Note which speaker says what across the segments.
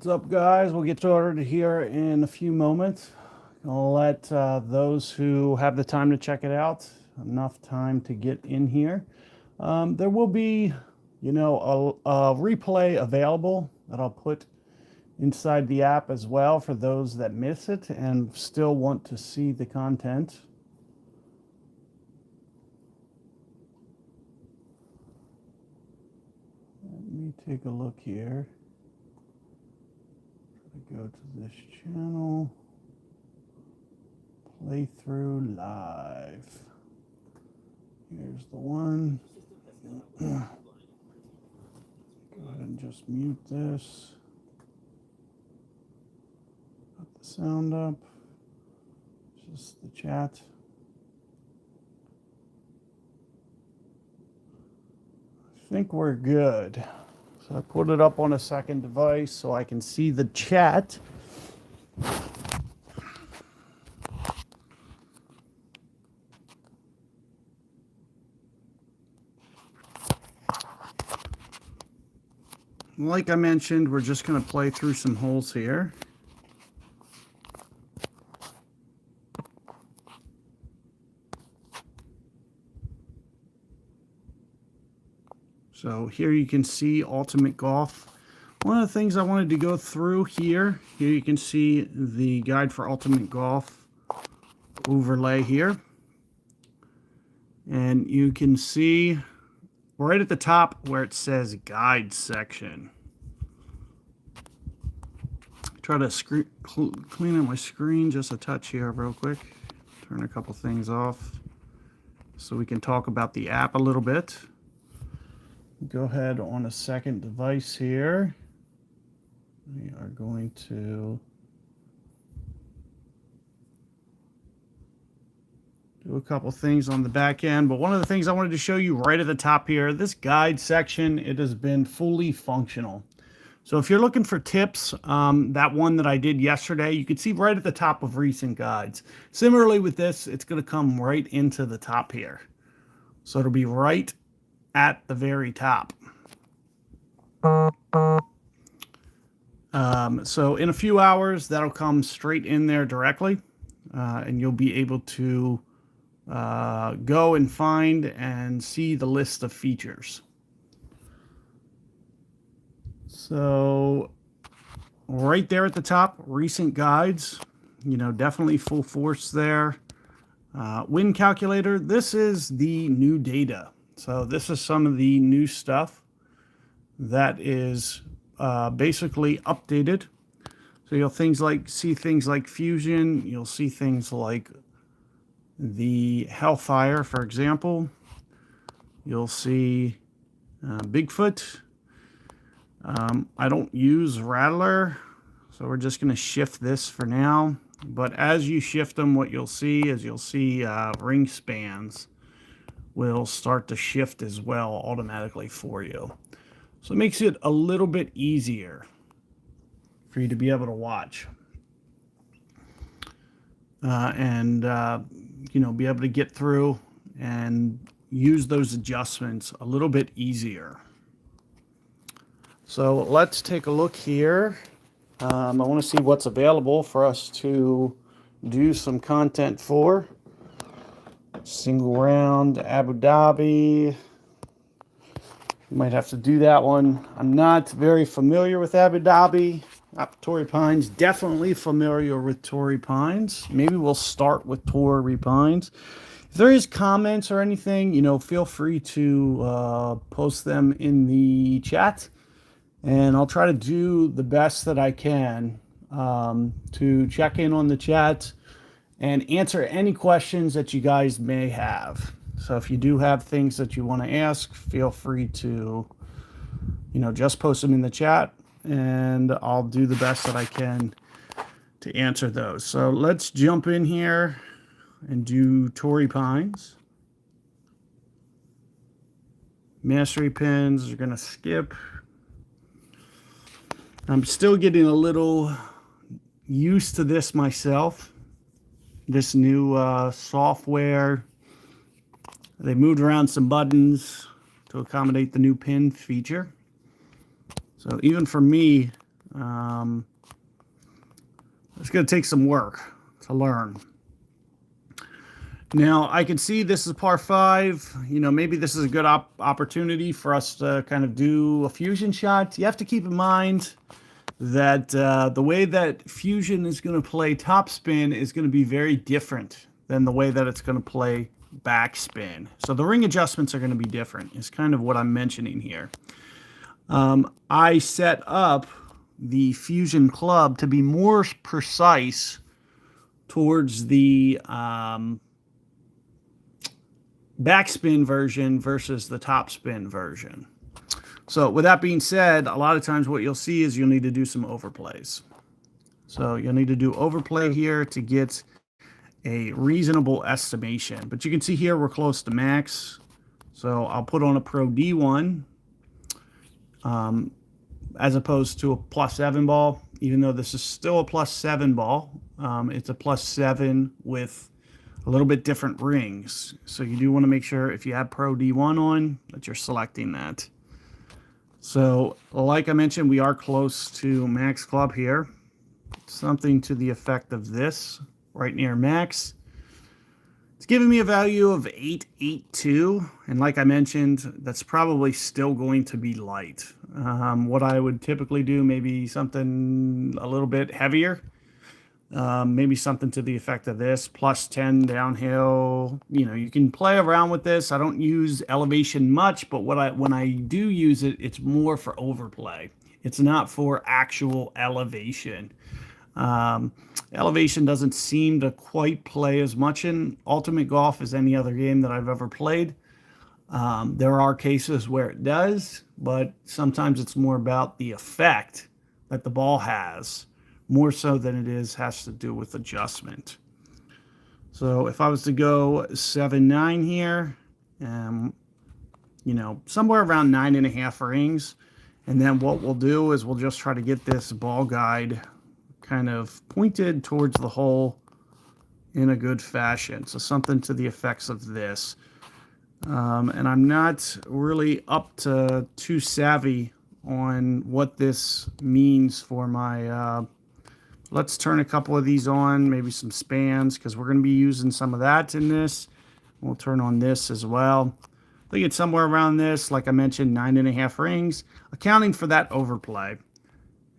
Speaker 1: What's up, guys? We'll get started here in a few moments. I'll let those who have the time to check it out enough time to get in here. There will be, a replay available that I'll put inside the app as well for those that miss it and still want to see the content. Let me take a look here. Go to this channel, playthrough live. Here's the one. Go ahead and just mute this. Put the sound up. Just the chat. I think we're good. So I put it up on a second device so I can see the chat. Like I mentioned, we're just going to play through some holes here. So here you can see Ultimate Golf. One of the things I wanted to go through here you can see the guide for Ultimate Golf overlay here. And you can see right at the top where it says guide section. Try to clean up my screen just a touch here real quick. Turn a couple things off so we can talk about the app a little bit. Go ahead on a second device here. We are going to do a couple things on the back end, but one of the things I wanted to show you right at the top here, this guide section, it has been fully functional. So if you're looking for tips, that one that I did yesterday, you can see right at the top of recent guides. Similarly with this, it's going to come right into the top here. So it'll be right at the very top. So in a few hours, that'll come straight in there directly, and you'll be able to go and find and see the list of features. So right there at the top, recent guides, definitely full force there. Wind calculator, this is the new data. So this is some of the new stuff that is basically updated. So you'll see things like fusion. You'll see things like the Hellfire, for example. You'll see Bigfoot. I don't use Rattler, so we're just going to shift this for now. But as you shift them, what you'll see is ring spans will start to shift as well automatically for you. So it makes it a little bit easier for you to be able to watch. And be able to get through and use those adjustments a little bit easier. So let's take a look here. I want to see what's available for us to do some content for. Single round, Abu Dhabi. You might have to do that one. I'm not very familiar with Abu Dhabi. Torrey Pines, definitely familiar with Torrey Pines. Maybe we'll start with Torrey Pines. If there is comments or anything, feel free to post them in the chat. And I'll try to do the best that I can to check in on the chat and answer any questions that you guys may have. So if you do have things that you want to ask, feel free to, just post them in the chat, and I'll do the best that I can to answer those. So let's jump in here and do Torrey Pines. Mastery pins are going to skip. I'm still getting a little used to this myself. This new software. They moved around some buttons to accommodate the new pin feature. So even for me, It's going to take some work to learn. Now, I can see this is par 5. You know, maybe this is a good opportunity for us to kind of do a fusion shot. You have to keep in mind that the way that fusion is going to play topspin is going to be very different than the way that it's going to play backspin. So the ring adjustments are going to be different, is kind of what I'm mentioning here. I set up the fusion club to be more precise towards the backspin version versus the topspin version. So with that being said, a lot of times what you'll see is you'll need to do some overplays. So you'll need to do overplay here to get a reasonable estimation. But you can see here we're close to max. So I'll put on a Pro D1 as opposed to a +7 ball, even though this is still a +7 ball. It's a +7 with a little bit different rings. So you do want to make sure if you have Pro D1 on that you're selecting that. So like I mentioned, we are close to max club here. Something to the effect of this, right near max. It's giving me a value of 882, and like I mentioned, that's probably still going to be light. What I would typically do, maybe something a little bit heavier. Maybe something to the effect of this, +10 downhill. You know, you can play around with this. I don't use elevation much, but when I do use it, it's more for overplay. It's not for actual elevation. Elevation doesn't seem to quite play as much in Ultimate Golf as any other game that I've ever played. There are cases where it does, but sometimes it's more about the effect that the ball has, more so than it has to do with adjustment. So if I was to go 7-9 here, you know, somewhere around 9.5 rings, and then what we'll do is we'll just try to get this ball guide kind of pointed towards the hole in a good fashion. So something to the effects of this. And I'm not really up to too savvy on what this means for my let's turn a couple of these on, maybe some spans, because we're going to be using some of that in this. We'll turn on this as well. I think it's somewhere around this, like I mentioned, 9.5 rings, accounting for that overplay.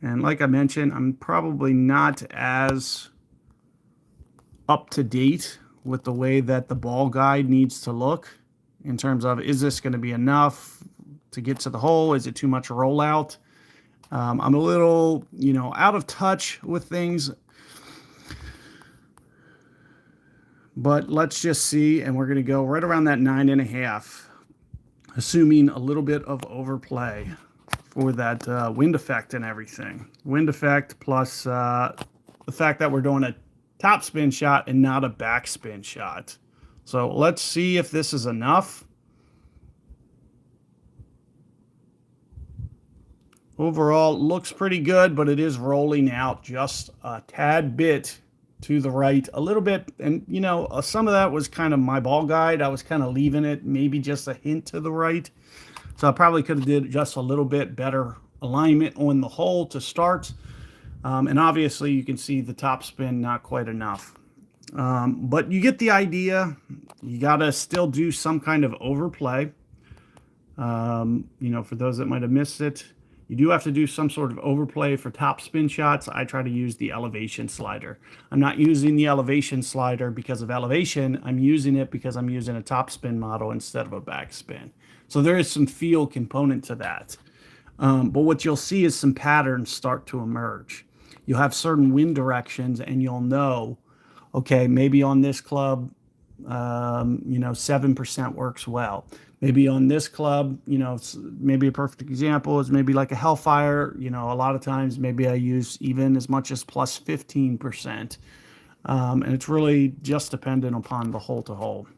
Speaker 1: And like I mentioned, I'm probably not as up to date with the way that the ball guide needs to look in terms of, is this going to be enough to get to the hole? Is it too much rollout? I'm a little, you know, out of touch with things, but let's just see, and we're going to go right around that 9.5, assuming a little bit of overplay for that wind effect and everything. Wind effect plus the fact that we're doing a topspin shot and not a backspin shot. So let's see if this is enough. Overall, looks pretty good, but it is rolling out just a tad bit to the right, a little bit. And, you know, some of that was kind of my ball guide. I was kind of leaving it maybe just a hint to the right. So I probably could have did just a little bit better alignment on the hole to start. And obviously, you can see the top spin, not quite enough. But you get the idea. You got to still do some kind of overplay. You know, for those that might have missed it, you do have to do some sort of overplay for top spin shots. I try to use the elevation slider. I'm not using the elevation slider because of elevation. I'm using it because I'm using a top spin model instead of a backspin. So there is some feel component to that. But what you'll see is some patterns start to emerge. You'll have certain wind directions and you'll know, okay, maybe on this club, you know, 7% works well. Maybe on this club, you know, maybe a perfect example is maybe like a Hellfire. You know, a lot of times maybe I use even as much as plus 15%. And it's really just dependent upon the hole to hole.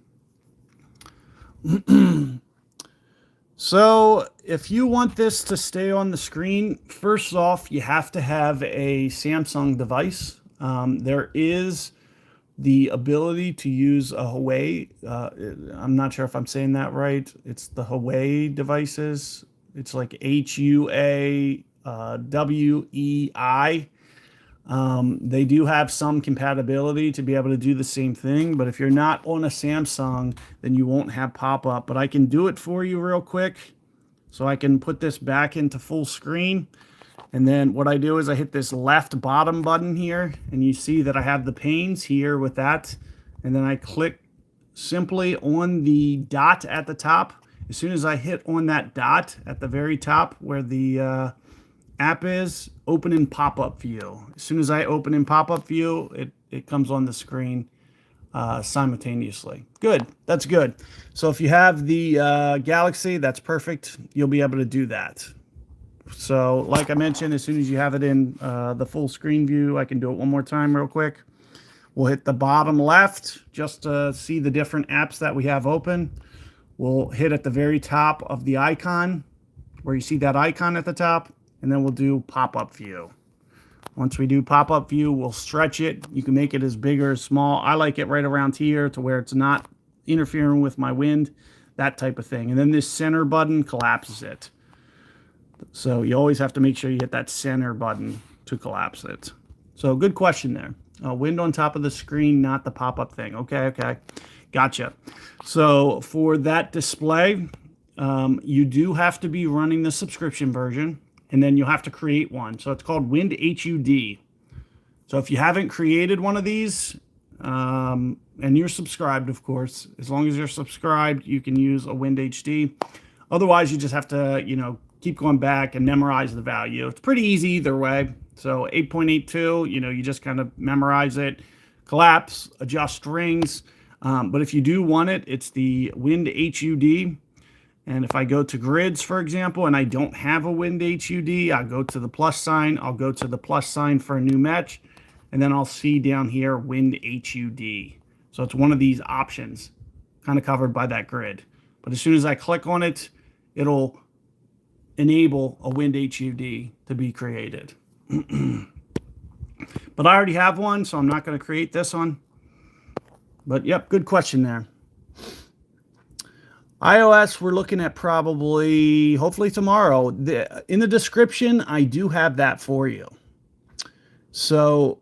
Speaker 1: So if you want this to stay on the screen, first off, you have to have a Samsung device. There is the ability to use a Huawei. I'm not sure if I'm saying that right. It's the Huawei devices. It's like HUA WEI. They do have some compatibility to be able to do the same thing, but if you're not on a Samsung, then you won't have pop-up. But I can do it for you real quick. So I can put this back into full screen. And then what I do is I hit this left bottom button here, and you see that I have the panes here with that. And then I click simply on the dot at the top. As soon as I hit on that dot at the very top where the app is, open in pop-up view. As soon as I open in pop-up view, it comes on the screen simultaneously. Good, that's good. So if you have the Galaxy, that's perfect. You'll be able to do that. So like I mentioned, as soon as you have it in the full screen view, I can do it one more time real quick. We'll hit the bottom left just to see the different apps that we have open. We'll hit at the very top of the icon, where you see that icon at the top, and then we'll do pop-up view. Once we do pop-up view, we'll stretch it. You can make it as big or as small. I like it right around here to where it's not interfering with my wind, that type of thing. And then this center button collapses it. So you always have to make sure you hit that center button to collapse it. So good question there. Wind on top of the screen, not the pop-up thing. Okay. Gotcha. So for that display, you do have to be running the subscription version, and then you'll have to create one. So it's called Wind HUD. So if you haven't created one of these, and you're subscribed, of course, as long as you're subscribed, you can use a Wind HD. Otherwise, you just have to, keep going back and memorize the value. It's pretty easy either way. So 8.82, you just kind of memorize it, collapse, adjust rings. But if you do want it, it's the Wind HUD. And if I go to grids, for example, and I don't have a Wind HUD, I'll go to the plus sign. I'll go to the plus sign for a new match. And then I'll see down here, Wind HUD. So it's one of these options, kind of covered by that grid. But as soon as I click on it, it'll enable a Wind HUD to be created. But I already have one, so I'm not going to create this one. But yep, good question there. iOS, we're looking at probably, hopefully tomorrow. In the description, I do have that for you. So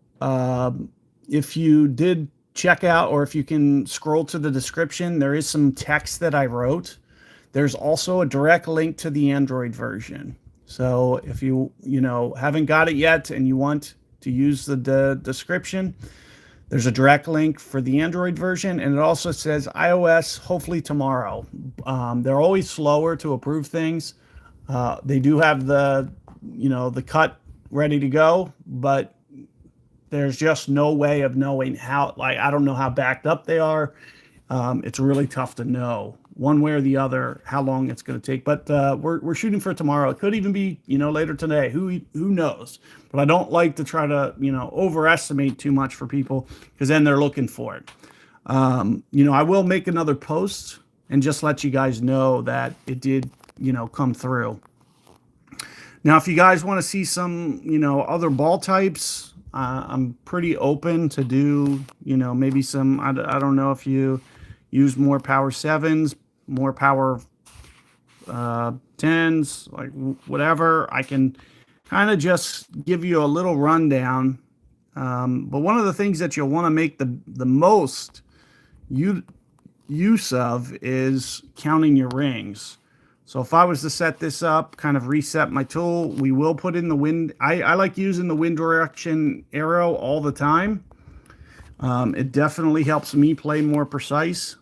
Speaker 1: if you did check out, or if you can scroll to the description, there is some text that I wrote. There's also a direct link to the Android version. So if you haven't got it yet and you want to use the description, there's a direct link for the Android version, and it also says iOS hopefully tomorrow. They're always slower to approve things. They do have the cut ready to go, but there's just no way of knowing how. I don't know how backed up they are. It's really tough to know one way or the other how long it's going to take. But we're shooting for tomorrow. It could even be later today. Who knows? But I don't like to try to overestimate too much for people, because then they're looking for it. I will make another post and just let you guys know that it did come through. Now, if you guys want to see some other ball types, I'm pretty open to do maybe some. I don't know if you use more power 7s, more power 10s, like whatever. I can kind of just give you a little rundown. But one of the things that you'll want to make the most use of is counting your rings. So if I was to set this up, kind of reset my tool, we will put in the wind. I like using the wind direction arrow all the time. It definitely helps me play more precise.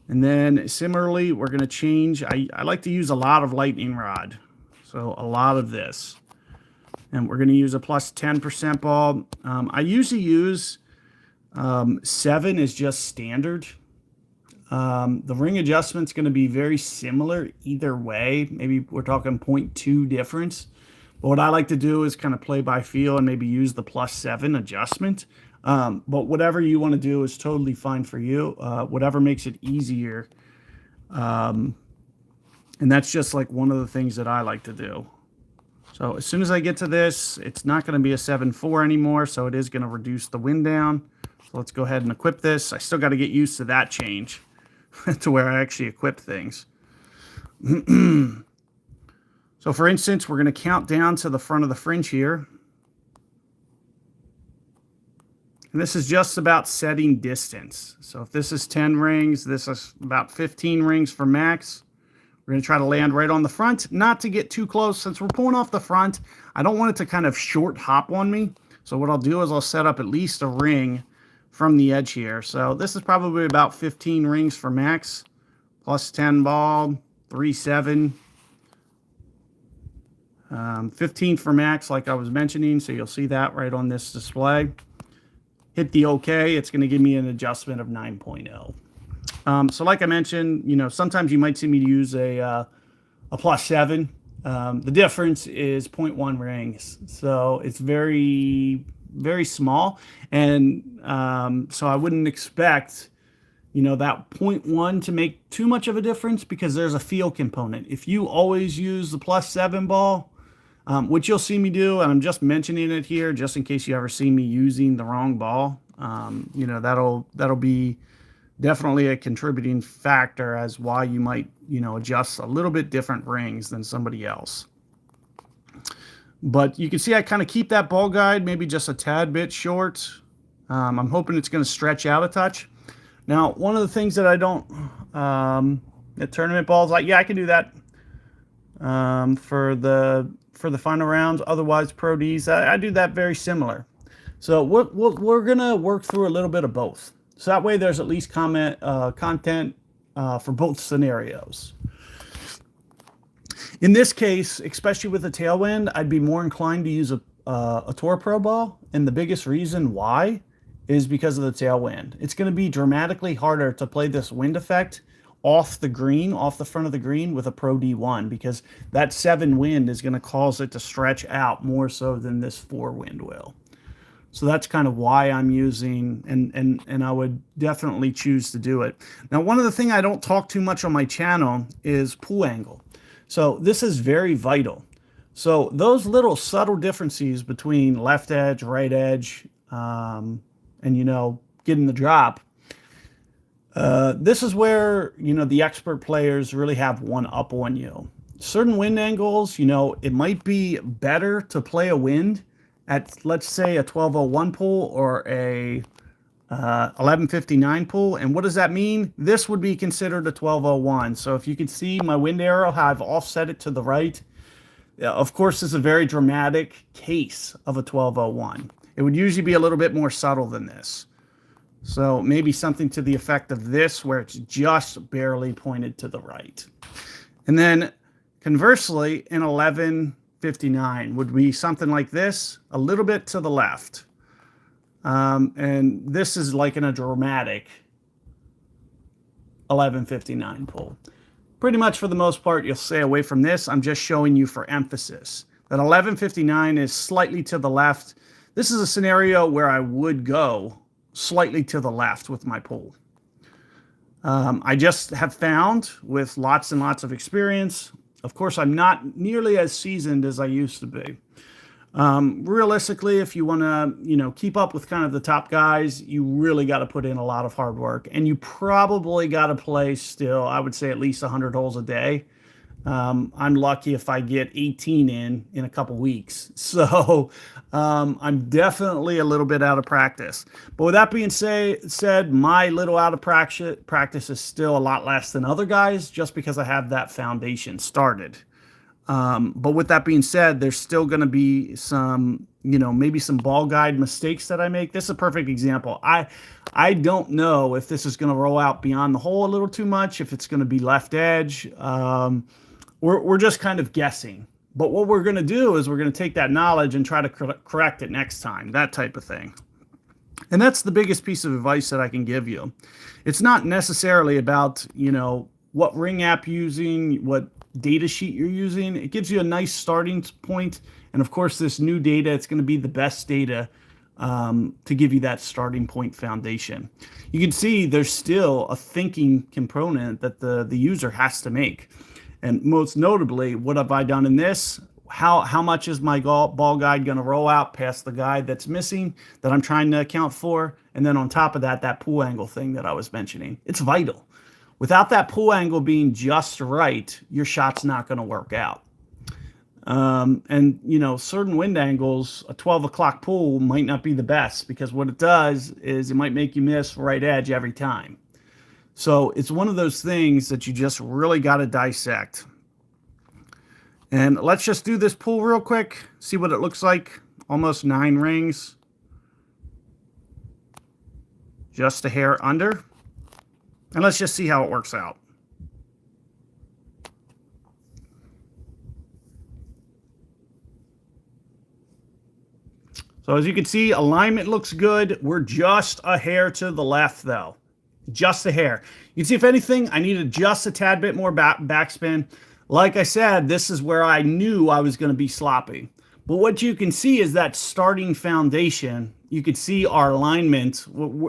Speaker 1: And then similarly, we're going to change. I like to use a lot of LightningRod. So a lot of this. And we're going to use a plus 10% ball. I usually use 7 is just standard. The ring adjustment's going to be very similar either way. Maybe we're talking 0.2 difference. But what I like to do is kind of play by feel and maybe use the plus 7 adjustment. But whatever you want to do is totally fine for you. Whatever makes it easier. And that's just like one of the things that I like to do. So as soon as I get to this, it's not going to be a 7.4 anymore. So it is going to reduce the wind down. So let's go ahead and equip this. I still got to get used to that change to where I actually equip things. So for instance, we're going to count down to the front of the fringe here. And this is just about setting distance. So if this is 10 rings, this is about 15 rings for max. We're going to try to land right on the front, not to get too close. Since we're pulling off the front, I don't want it to kind of short hop on me. So what I'll do is I'll set up at least a ring from the edge here. So this is probably about 15 rings for max, plus 10 ball, 3-7. 15 for max, like I was mentioning. So you'll see that right on this display. Hit the OK. It's going to give me an adjustment of 9.0. So like I mentioned, you know, sometimes you might see me use a +7. The difference is 0.1 rings. So it's very, very small. And so I wouldn't expect, you know, that 0.1 to make too much of a difference, because there's a feel component. If you always use the +7 ball, which you'll see me do, and I'm just mentioning it here just in case you ever see me using the wrong ball, you know, that'll be definitely a contributing factor as why you might, you know, adjust a little bit different rings than somebody else. But you can see I kind of keep that ball guide maybe just a tad bit short. I'm hoping it's going to stretch out a touch. Now, one of the things that I don't, at tournament balls, like, yeah, I can do that for the final rounds. Otherwise, Pro Ds, I do that very similar. So we're going to work through a little bit of both. So that way there's at least content for both scenarios. In this case, especially with a tailwind, I'd be more inclined to use a Tour Pro ball. And the biggest reason why is because of the tailwind. It's going to be dramatically harder to play this wind effect off the green, off the front of the green with a Pro D1, because that 7 wind is going to cause it to stretch out more so than this 4 wind will. So that's kind of why I'm using, and I would definitely choose to do it. Now, one of the things I don't talk too much on my channel is pull angle. So this is very vital. So those little subtle differences between left edge, right edge, and, you know, getting the drop, this is where, you know, the expert players really have one up on you. Certain wind angles, you know, it might be better to play a wind at, let's say, a 1201 pull or a 1159 pull. And what does that mean? This would be considered a 1201. So if you can see my wind arrow, how I've offset it to the right, of course, this is a very dramatic case of a 1201. It would usually be a little bit more subtle than this. So maybe something to the effect of this, where it's just barely pointed to the right. And then conversely, in 1159 would be something like this, a little bit to the left. And this is like in a dramatic 1159 pull. Pretty much for the most part, you'll stay away from this. I'm just showing you for emphasis that 1159 is slightly to the left. This is a scenario where I would go slightly to the left with my pull. I just have found with lots and lots of experience, of course, I'm not nearly as seasoned as I used to be. Realistically, if you want to, you know, keep up with kind of the top guys, you really got to put in a lot of hard work, and you probably got to play still, I would say, at least 100 holes a day. I'm lucky if I get 18 in a couple weeks. So I'm definitely a little bit out of practice. But with that being said, my little out of practice is still a lot less than other guys, just because I have that foundation started. But with that being said, there's still going to be some, you know, maybe some ball guide mistakes that I make. This is a perfect example. I don't know if this is going to roll out beyond the hole a little too much, if it's going to be left edge. We're just kind of guessing. But what we're going to do is we're going to take that knowledge and try to correct it next time, that type of thing. And that's the biggest piece of advice that I can give you. It's not necessarily about, you know, what ring app you're using, what data sheet you're using. It gives you a nice starting point. And of course, this new data, it's going to be the best data to give you that starting point foundation. You can see there's still a thinking component that the user has to make. And most notably, what have I done in this? How much is my ball guide going to roll out past the guide that's missing that I'm trying to account for? And then on top of that, that pull angle thing that I was mentioning. It's vital. Without that pull angle being just right, your shot's not going to work out. And, you know, certain wind angles, a 12 o'clock pull might not be the best, because what it does is it might make you miss right edge every time. So it's one of those things that you just really got to dissect. And let's just do this pull real quick, see what it looks like. Almost 9 rings. Just a hair under. And let's just see how it works out. So as you can see, alignment looks good. We're just a hair to the left though. Just a hair. You can see, if anything, I needed just a tad bit more backspin. Like I said, this is where I knew I was going to be sloppy. But what you can see is that starting foundation. You could see our alignment.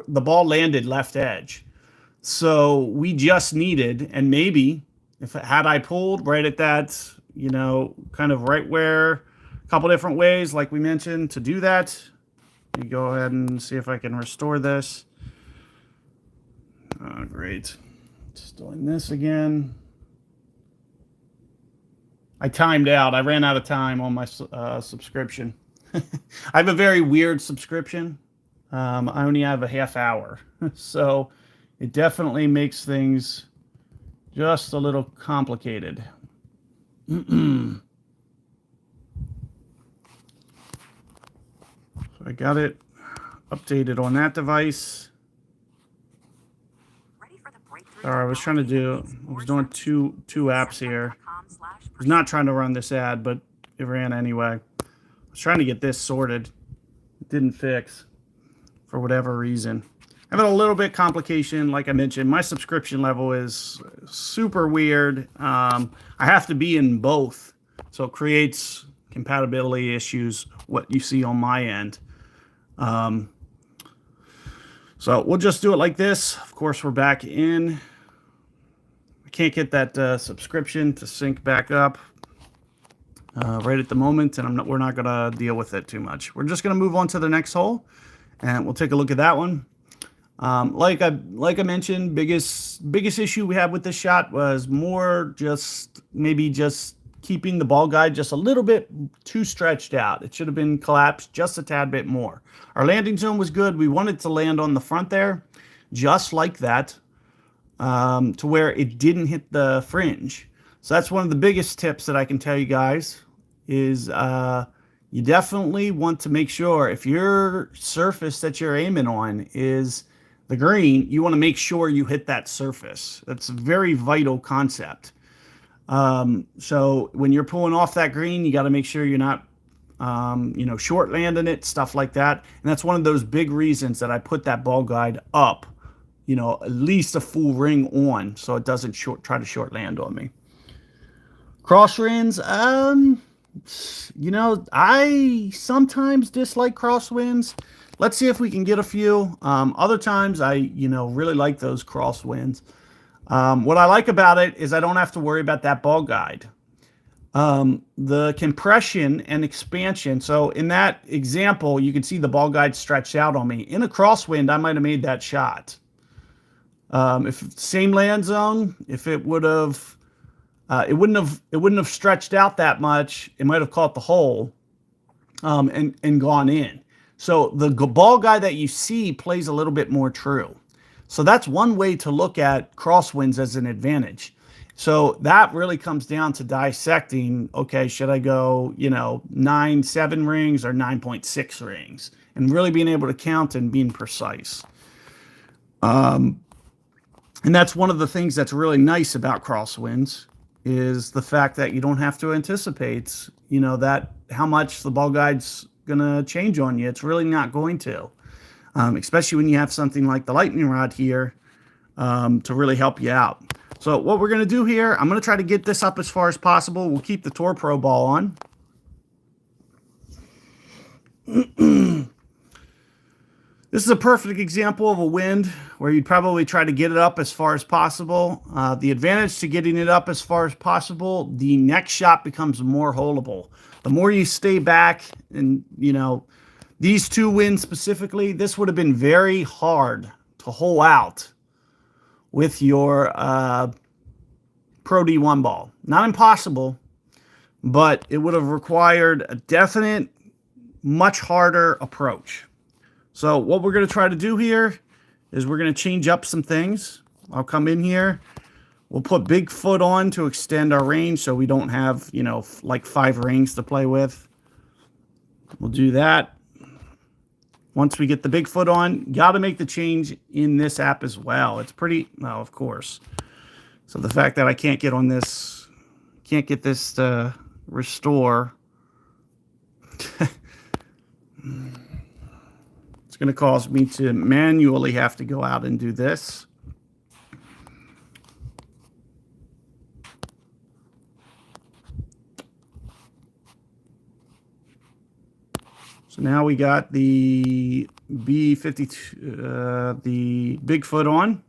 Speaker 1: The ball landed left edge. So we just needed, and maybe had I pulled right at that, you know, kind of right where, a couple different ways, like we mentioned, to do that. Let me go ahead and see if I can restore this. Oh, great. Just doing this again. I timed out. I ran out of time on my subscription. I have a very weird subscription. I only have a half hour. So it definitely makes things just a little complicated. So I got it updated on that device. Sorry, I was trying to do, I was doing two apps here. I was not trying to run this ad, but it ran anyway. I was trying to get this sorted. It didn't fix for whatever reason. Having a little bit complication, like I mentioned. My subscription level is super weird. I have to be in both, so it creates compatibility issues, what you see on my end. So we'll just do it like this. Of course, we're back in. I can't get that subscription to sync back up right at the moment, and we're not going to deal with it too much. We're just going to move on to the next hole, and we'll take a look at that one. Like I mentioned, biggest issue we had with this shot was more just maybe just keeping the ball guide just a little bit too stretched out. It should have been collapsed just a tad bit more. Our landing zone was good. We wanted to land on the front there, just like that, to where it didn't hit the fringe. So that's one of the biggest tips that I can tell you guys is you definitely want to make sure, if your surface that you're aiming on is the green, you want to make sure you hit that surface. That's a very vital concept. So when you're pulling off that green, you got to make sure you're not, you know, short landing it, stuff like that. And that's one of those big reasons that I put that ball guide up, you know, at least a full ring on, so it doesn't try to short land on me. Crosswinds, you know, I sometimes dislike crosswinds. Let's see if we can get a few. Other times I, you know, really like those crosswinds. What I like about it is I don't have to worry about that ball guide. The compression and expansion. So in that example, you can see the ball guide stretched out on me. In a crosswind, I might have made that shot. If same land zone, if it would have, it wouldn't have stretched out that much. It might have caught the hole, and gone in. So the ball guide that you see plays a little bit more true. So that's one way to look at crosswinds as an advantage. So that really comes down to dissecting, okay, should I go, you know, 9.7 rings or 9.6 rings? And really being able to count and being precise. And that's one of the things that's really nice about crosswinds, is the fact that you don't have to anticipate, you know, that how much the ball guide's going to change on you. It's really not going to. Especially when you have something like the LightningRod here to really help you out. So what we're going to do here, I'm going to try to get this up as far as possible. We'll keep the Tour Pro ball on. This is a perfect example of a wind where you'd probably try to get it up as far as possible. The advantage to getting it up as far as possible, the next shot becomes more holeable. The more you stay back, and, you know, these two winds specifically, this would have been very hard to hole out with your Pro D1 ball. Not impossible, but it would have required a definite, much harder approach. So what we're going to try to do here is we're going to change up some things. I'll come in here. We'll put Bigfoot on to extend our range so we don't have, you know, like 5 rings to play with. We'll do that. Once we get the Bigfoot on, got to make the change in this app as well. It's pretty, well, of course. So the fact that I can't get on this, can't get this to restore, it's going to cause me to manually have to go out and do this. So now we got the B52, the Bigfoot on.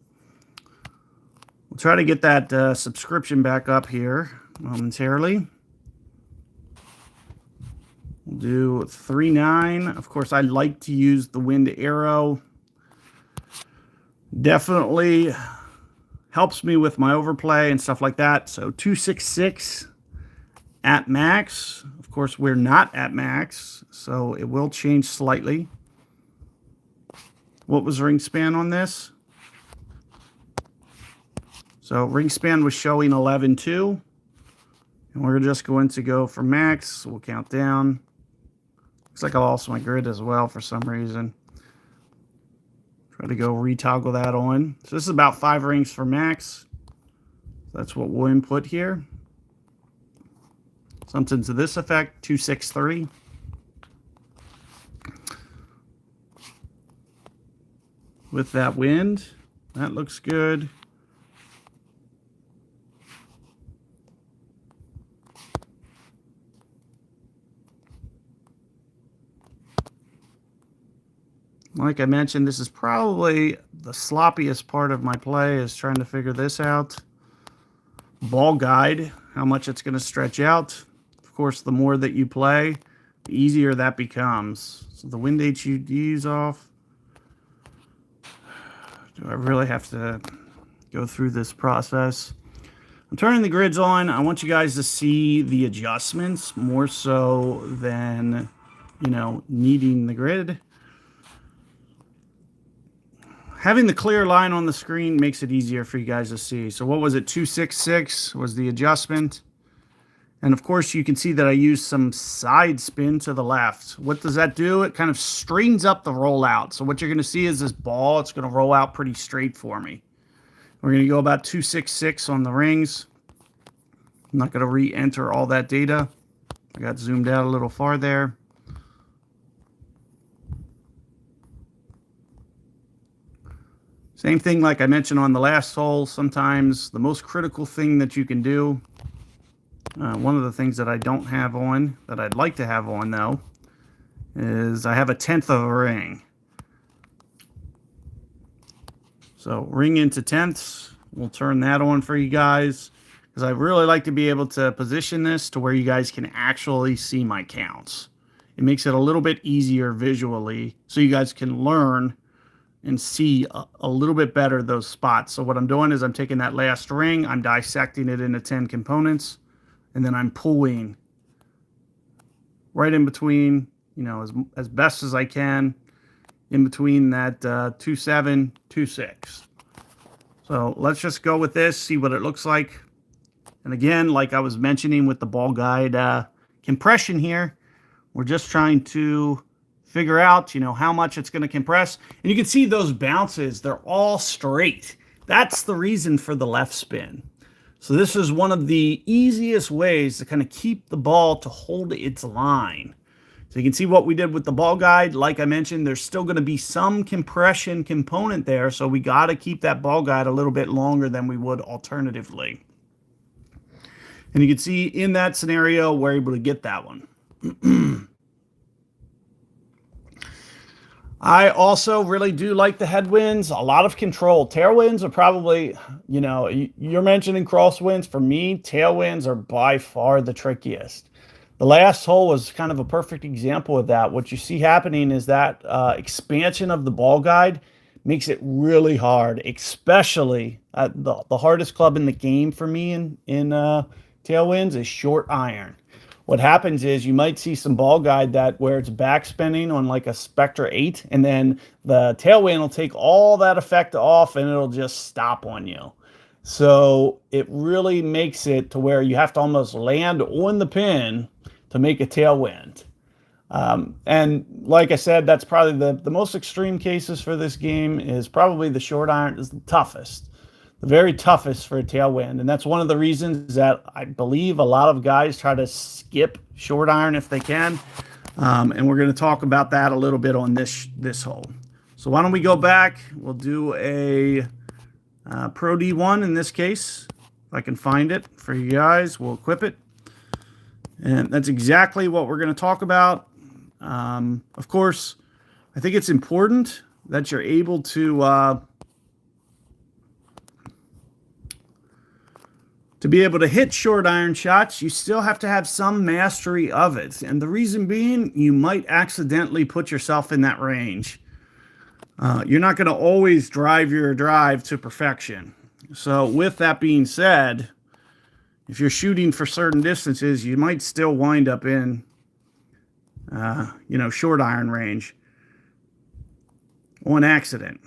Speaker 1: We'll try to get that subscription back up here momentarily. We'll do 3.9. Of course, I like to use the wind arrow. Definitely helps me with my overplay and stuff like that. So 266 at max. Of course, we're not at max, so it will change slightly. What was ring span on this? So ring span was showing 11.2. And we're just going to go for max. We'll count down. Looks like I lost my grid as well for some reason. Try to go retoggle that on. So this is about 5 rings for max. That's what we'll input here. Something to this effect, 263. With that wind, that looks good. Like I mentioned, this is probably the sloppiest part of my play, is trying to figure this out. Ball guide, how much it's going to stretch out. Of course, the more that you play, the easier that becomes. So the wind HUD's off. Do I really have to go through this process? I'm turning the grids on. I want you guys to see the adjustments more so than, you know, needing the grid. Having the clear line on the screen makes it easier for you guys to see. So what was it? 266 was the adjustment. And of course, you can see that I used some side spin to the left. What does that do? It kind of straightens up the rollout. So what you're going to see is this ball. It's going to roll out pretty straight for me. We're going to go about 266 on the rings. I'm not going to re-enter all that data. I got zoomed out a little far there. Same thing like I mentioned on the last hole. Sometimes the most critical thing that you can do, one of the things that I don't have on, that I'd like to have on though, is I have 1/10 of a ring. So ring into tenths, we'll turn that on for you guys, because I really like to be able to position this to where you guys can actually see my counts. It makes it a little bit easier visually, so you guys can learn and see a little bit better those spots. So what I'm doing is I'm taking that last ring, I'm dissecting it into 10 components, and then I'm pulling right in between, you know, as best as I can, in between that 2.7, 2.6. So let's just go with this, see what it looks like. And again, like I was mentioning with the ball guide compression here, we're just trying to figure out, you know, how much it's going to compress. And you can see those bounces, they're all straight. That's the reason for the left spin. So this is one of the easiest ways to kind of keep the ball to hold its line. So you can see what we did with the ball guide. Like I mentioned, there's still going to be some compression component there. So we got to keep that ball guide a little bit longer than we would alternatively. And you can see in that scenario, we're able to get that one. I also really do like the headwinds, a lot of control. Tailwinds are probably, you know, you're mentioning crosswinds. For me, tailwinds are by far the trickiest. The last hole was kind of a perfect example of that. What you see happening is that expansion of the ball guide makes it really hard, especially the hardest club in the game for me in tailwinds is short iron. what happens is you might see some ball guide that where it's back spinning on like a Spectra 8, and then the tailwind will take all that effect off and it'll just stop on you. So it really makes it to where you have to almost land on the pin to make a tailwind. And like I said, that's probably the most extreme cases for this game is probably the short iron is the toughest. The very toughest for a tailwind. And that's one of the reasons that I believe a lot of guys try to skip short iron if they can. And we're going to talk about that a little bit on this hole. So why don't we go back? We'll do a Pro D1 in this case. If I can find it for you guys, we'll equip it. And that's exactly what we're going to talk about. Of course, I think it's important that you're able to be able to hit short iron shots. You still have to have some mastery of it. And the reason being, you might accidentally put yourself in that range. You're not going to always drive your drive to perfection. So with that being said, if you're shooting for certain distances, you might still wind up in, short iron range on accident.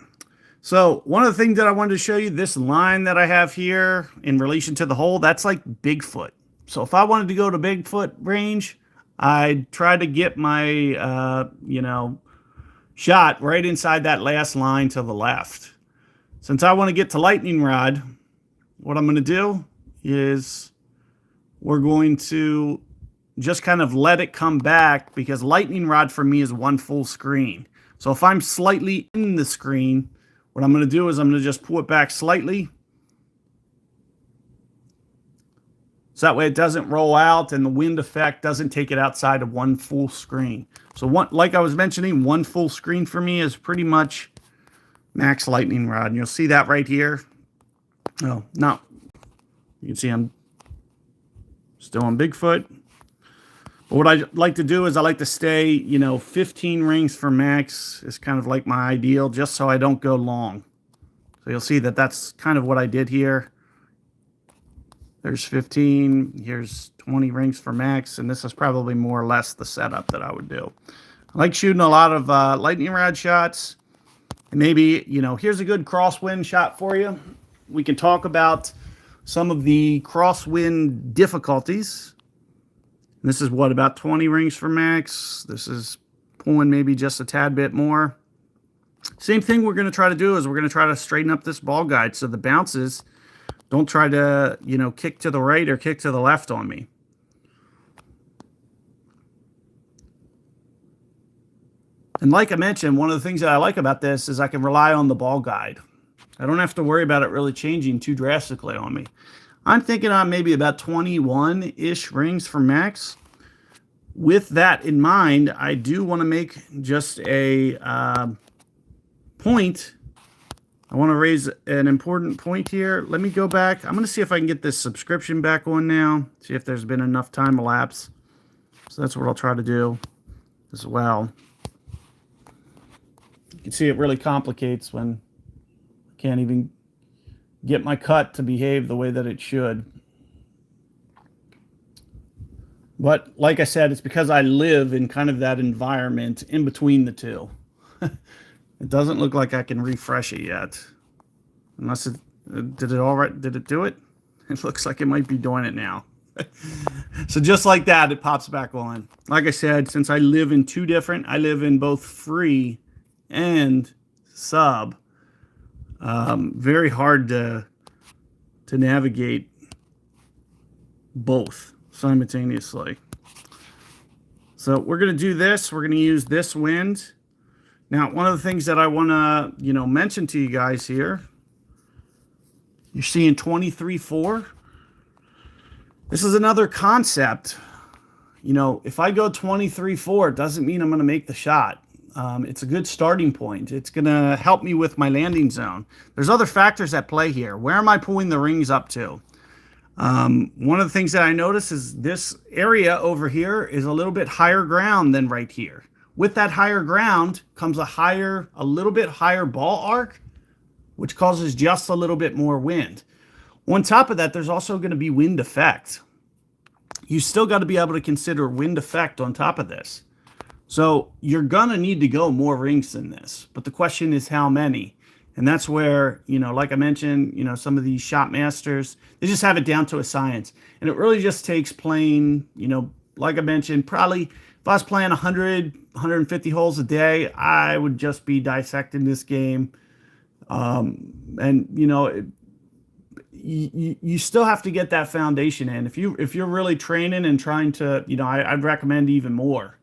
Speaker 1: So one of the things that I wanted to show you, this line that I have here in relation to the hole, that's like Bigfoot. So if I wanted to go to Bigfoot range, I'd try to get my, shot right inside that last line to the left. Since I want to get to LightningRod, what I'm going to do is we're going to just kind of let it come back, because LightningRod for me is one full screen. So if I'm slightly in the screen, what I'm going to do is I'm going to just pull it back slightly. So that way it doesn't roll out and the wind effect doesn't take it outside of one full screen. So like I was mentioning, one full screen for me is pretty much max LightningRod. And you'll see that right here. Oh, no. You can see I'm still on Bigfoot. But what I like to do is I like to stay, 15 rings for max is kind of like my ideal, just so I don't go long. So you'll see that that's kind of what I did here. There's 15, here's 20 rings for max, and this is probably more or less the setup that I would do. I like shooting a lot of LightningRod shots. And maybe, here's a good crosswind shot for you. We can talk about some of the crosswind difficulties. And this is what, about 20 rings for max. This is pulling maybe just a tad bit more. Same thing we're going to try to do is we're going to try to straighten up this ball guide so the bounces don't try to, kick to the right or kick to the left on me. And like I mentioned, one of the things that I like about this is I can rely on the ball guide. I don't have to worry about it really changing too drastically on me. I'm thinking on maybe about 21-ish rings for max. With that in mind, I do want to make just a point. I want to raise an important point here. Let me go back. I'm going to see if I can get this subscription back on now. See if there's been enough time elapse. So that's what I'll try to do as well. You can see it really complicates when I can't even get my cut to behave the way that it should. But like I said, it's because I live in kind of that environment in between the two. It doesn't look like I can refresh it yet. Unless it did it all right. Did it do it? It looks like it might be doing it now. So just like that, it pops back on. Like I said, since I live in two different, I live in both free and sub. Very hard to navigate both simultaneously. So we're going to do this. We're going to use this wind. Now, one of the things that I want to, mention to you guys here, you're seeing 23.4. This is another concept. If I go 23.4, it doesn't mean I'm going to make the shot. It's a good starting point. It's going to help me with my landing zone. There's other factors at play here. Where am I pulling the rings up to? One of the things that I notice is this area over here is a little bit higher ground than right here. With that higher ground comes a little bit higher ball arc, which causes just a little bit more wind. On top of that, there's also going to be wind effect. you still got to be able to consider wind effect on top of this. So you're going to need to go more rings than this. But the question is how many? And that's where, like I mentioned, some of these shot masters, they just have it down to a science. And it really just takes playing, like I mentioned, probably if I was playing 100, 150 holes a day, I would just be dissecting this game. You still have to get that foundation in. If you're really training and trying to, I'd recommend even more.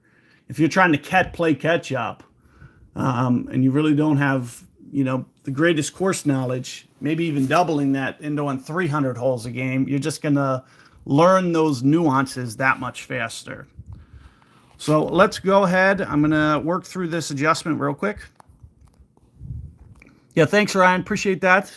Speaker 1: If you're trying to play catch up, and you really don't have, the greatest course knowledge, maybe even doubling that into on 300 holes a game, you're just going to learn those nuances that much faster. So let's go ahead. I'm going to work through this adjustment real quick. Yeah, thanks, Ryan. Appreciate that.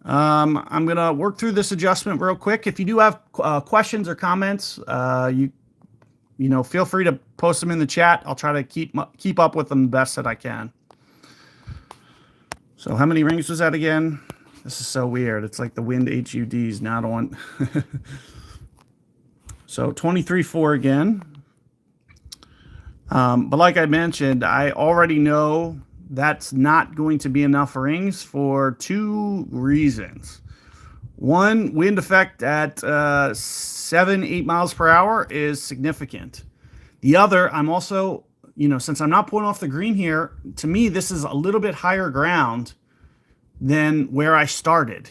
Speaker 1: I'm going to work through this adjustment real quick. If you do have questions or comments, feel free to post them in the chat. I'll try to keep up with them the best that I can. So how many rings was that again? This is so weird. It's like the wind HUDs not on. So 23.4 again. But like I mentioned, I already know that's not going to be enough rings for two reasons. One, wind effect at 7-8 miles per hour is significant. The other, I'm also, since I'm not pulling off the green here, to me, this is a little bit higher ground than where I started.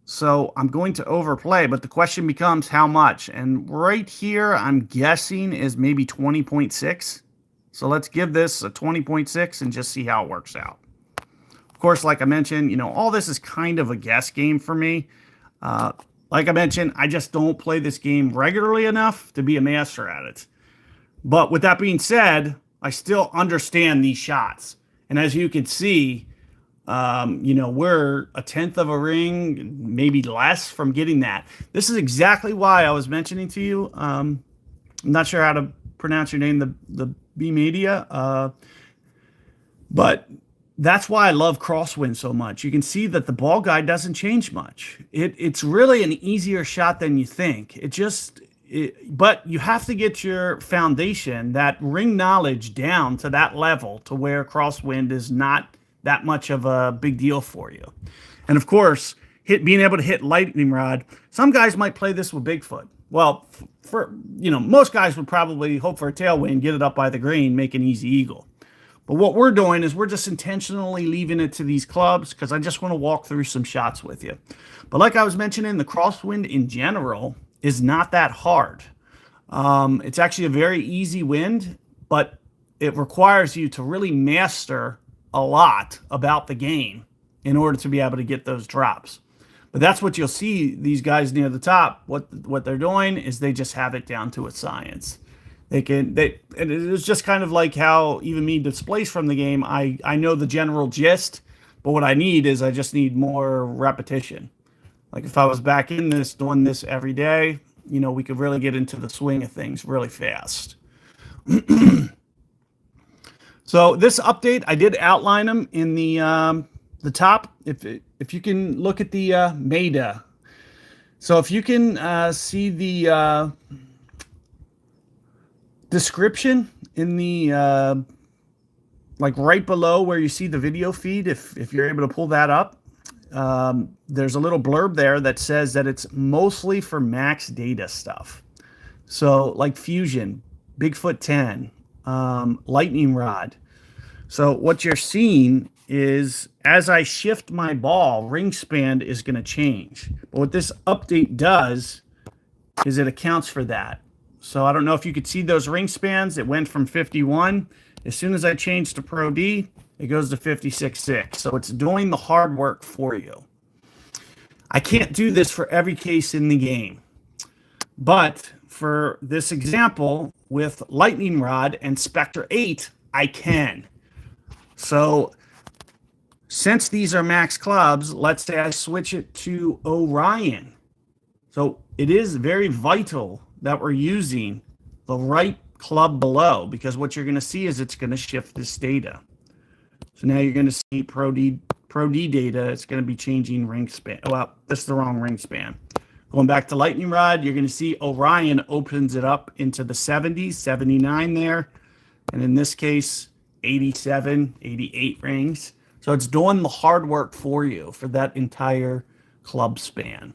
Speaker 1: So I'm going to overplay, but the question becomes how much? And right here, I'm guessing is maybe 20.6. So let's give this a 20.6 and just see how it works out. Of course, like I mentioned, all this is kind of a guess game for me. Like I mentioned, I just don't play this game regularly enough to be a master at it. But with that being said, I still understand these shots. And as you can see, we're a tenth of a ring, maybe less from getting that. This is exactly why I was mentioning to you. I'm not sure how to pronounce your name, the B Media. But that's why I love crosswind so much. You can see that the ball guide doesn't change much. It's really an easier shot than you think. But you have to get your foundation, that ring knowledge down to that level to where crosswind is not that much of a big deal for you. And of course, being able to hit lightning rod, some guys might play this with Bigfoot. Well, most guys would probably hope for a tailwind, get it up by the green, make an easy eagle. But what we're doing is we're just intentionally leaving it to these clubs because I just want to walk through some shots with you. But like I was mentioning, the crosswind in general is not that hard. It's actually a very easy wind, but it requires you to really master a lot about the game in order to be able to get those drops. But that's what you'll see these guys near the top. What they're doing is they just have it down to a science. And it's just kind of like how even me displays from the game. I know the general gist, but what I need is I just need more repetition. Like if I was back in this, doing this every day, we could really get into the swing of things really fast. So this update, I did outline them in the top. If you can look at the meta. So if you can see the description in the like right below where you see the video feed, if you're able to pull that up, there's a little blurb there that says that it's mostly for max data stuff. So like Fusion, Bigfoot 10, LightningRod. So what you're seeing is as I shift my ball, ring span is going to change. But what this update does is it accounts for that. So I don't know if you could see those ring spans. It went from 51. As soon as I change to Pro D, it goes to 56.6. So it's doing the hard work for you. I can't do this for every case in the game. But for this example with LightningRod and Spectre 8, I can. So since these are max clubs, let's say I switch it to Orion. So it is very vital that we're using the right club below, because what you're going to see is it's going to shift this data. So now you're going to see Pro D data. It's going to be changing ring span. Well, that's the wrong ring span. Going back to lightning rod, you're going to see Orion opens it up into the 70s, 79 there. And in this case, 87, 88 rings. So it's doing the hard work for you for that entire club span.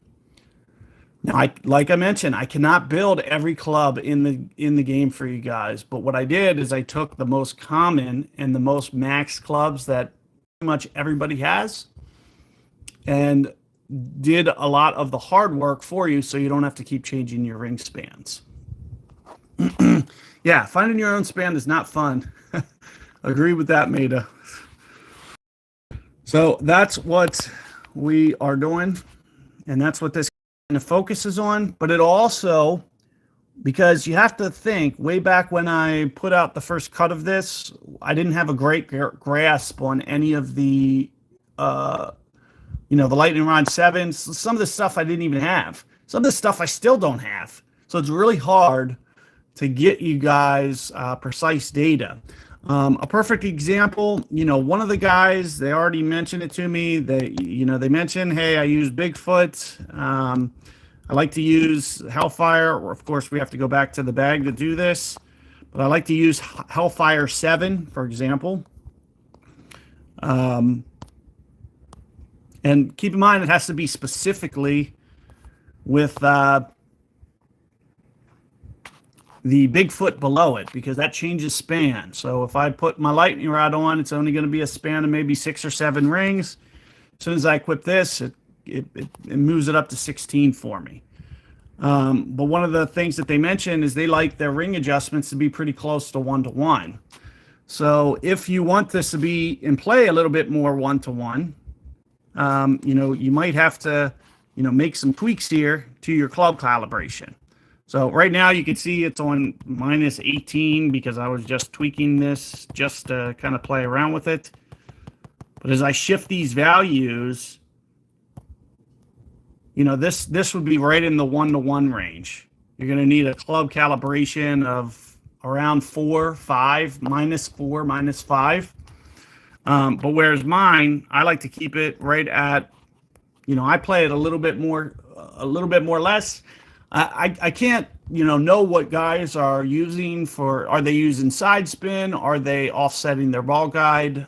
Speaker 1: Now, like I mentioned, I cannot build every club in the game for you guys. But what I did is I took the most common and the most max clubs that pretty much everybody has, and did a lot of the hard work for you so you don't have to keep changing your ring spans. Yeah, finding your own span is not fun. Agree with that, Maida. So that's what we are doing, and that's what this kind of focuses on. But it also, because you have to think, way back when I put out the first cut of this, I didn't have a great grasp on any of the the Lightning Rod 7s, some of the stuff I didn't even have. Some of the stuff I still don't have. So it's really hard to get you guys precise data. A perfect example, one of the guys, they already mentioned it to me. They mentioned, hey, I use Bigfoot. I like to use Hellfire. Or of course, we have to go back to the bag to do this. But I like to use Hellfire 7, for example. And keep in mind, it has to be specifically with the Bigfoot below it, because that changes span. So if I put my lightning rod on, it's only going to be a span of maybe 6 or 7 rings. As soon as I equip this, it moves it up to 16 for me. But one of the things that they mention is they like their ring adjustments to be pretty close to 1-to-1. So if you want this to be in play a little bit more 1-to-1, you might have to, make some tweaks here to your club calibration. So right now you can see it's on minus 18 because I was just tweaking this just to kind of play around with it. But as I shift these values, this would be right in the 1-to-1 range. You're going to need a club calibration of around 4, 5, minus 4, minus 5. But whereas mine, I like to keep it right at, I play it a little bit more less. I can't, know what guys are using are they using side spin? Are they offsetting their ball guide?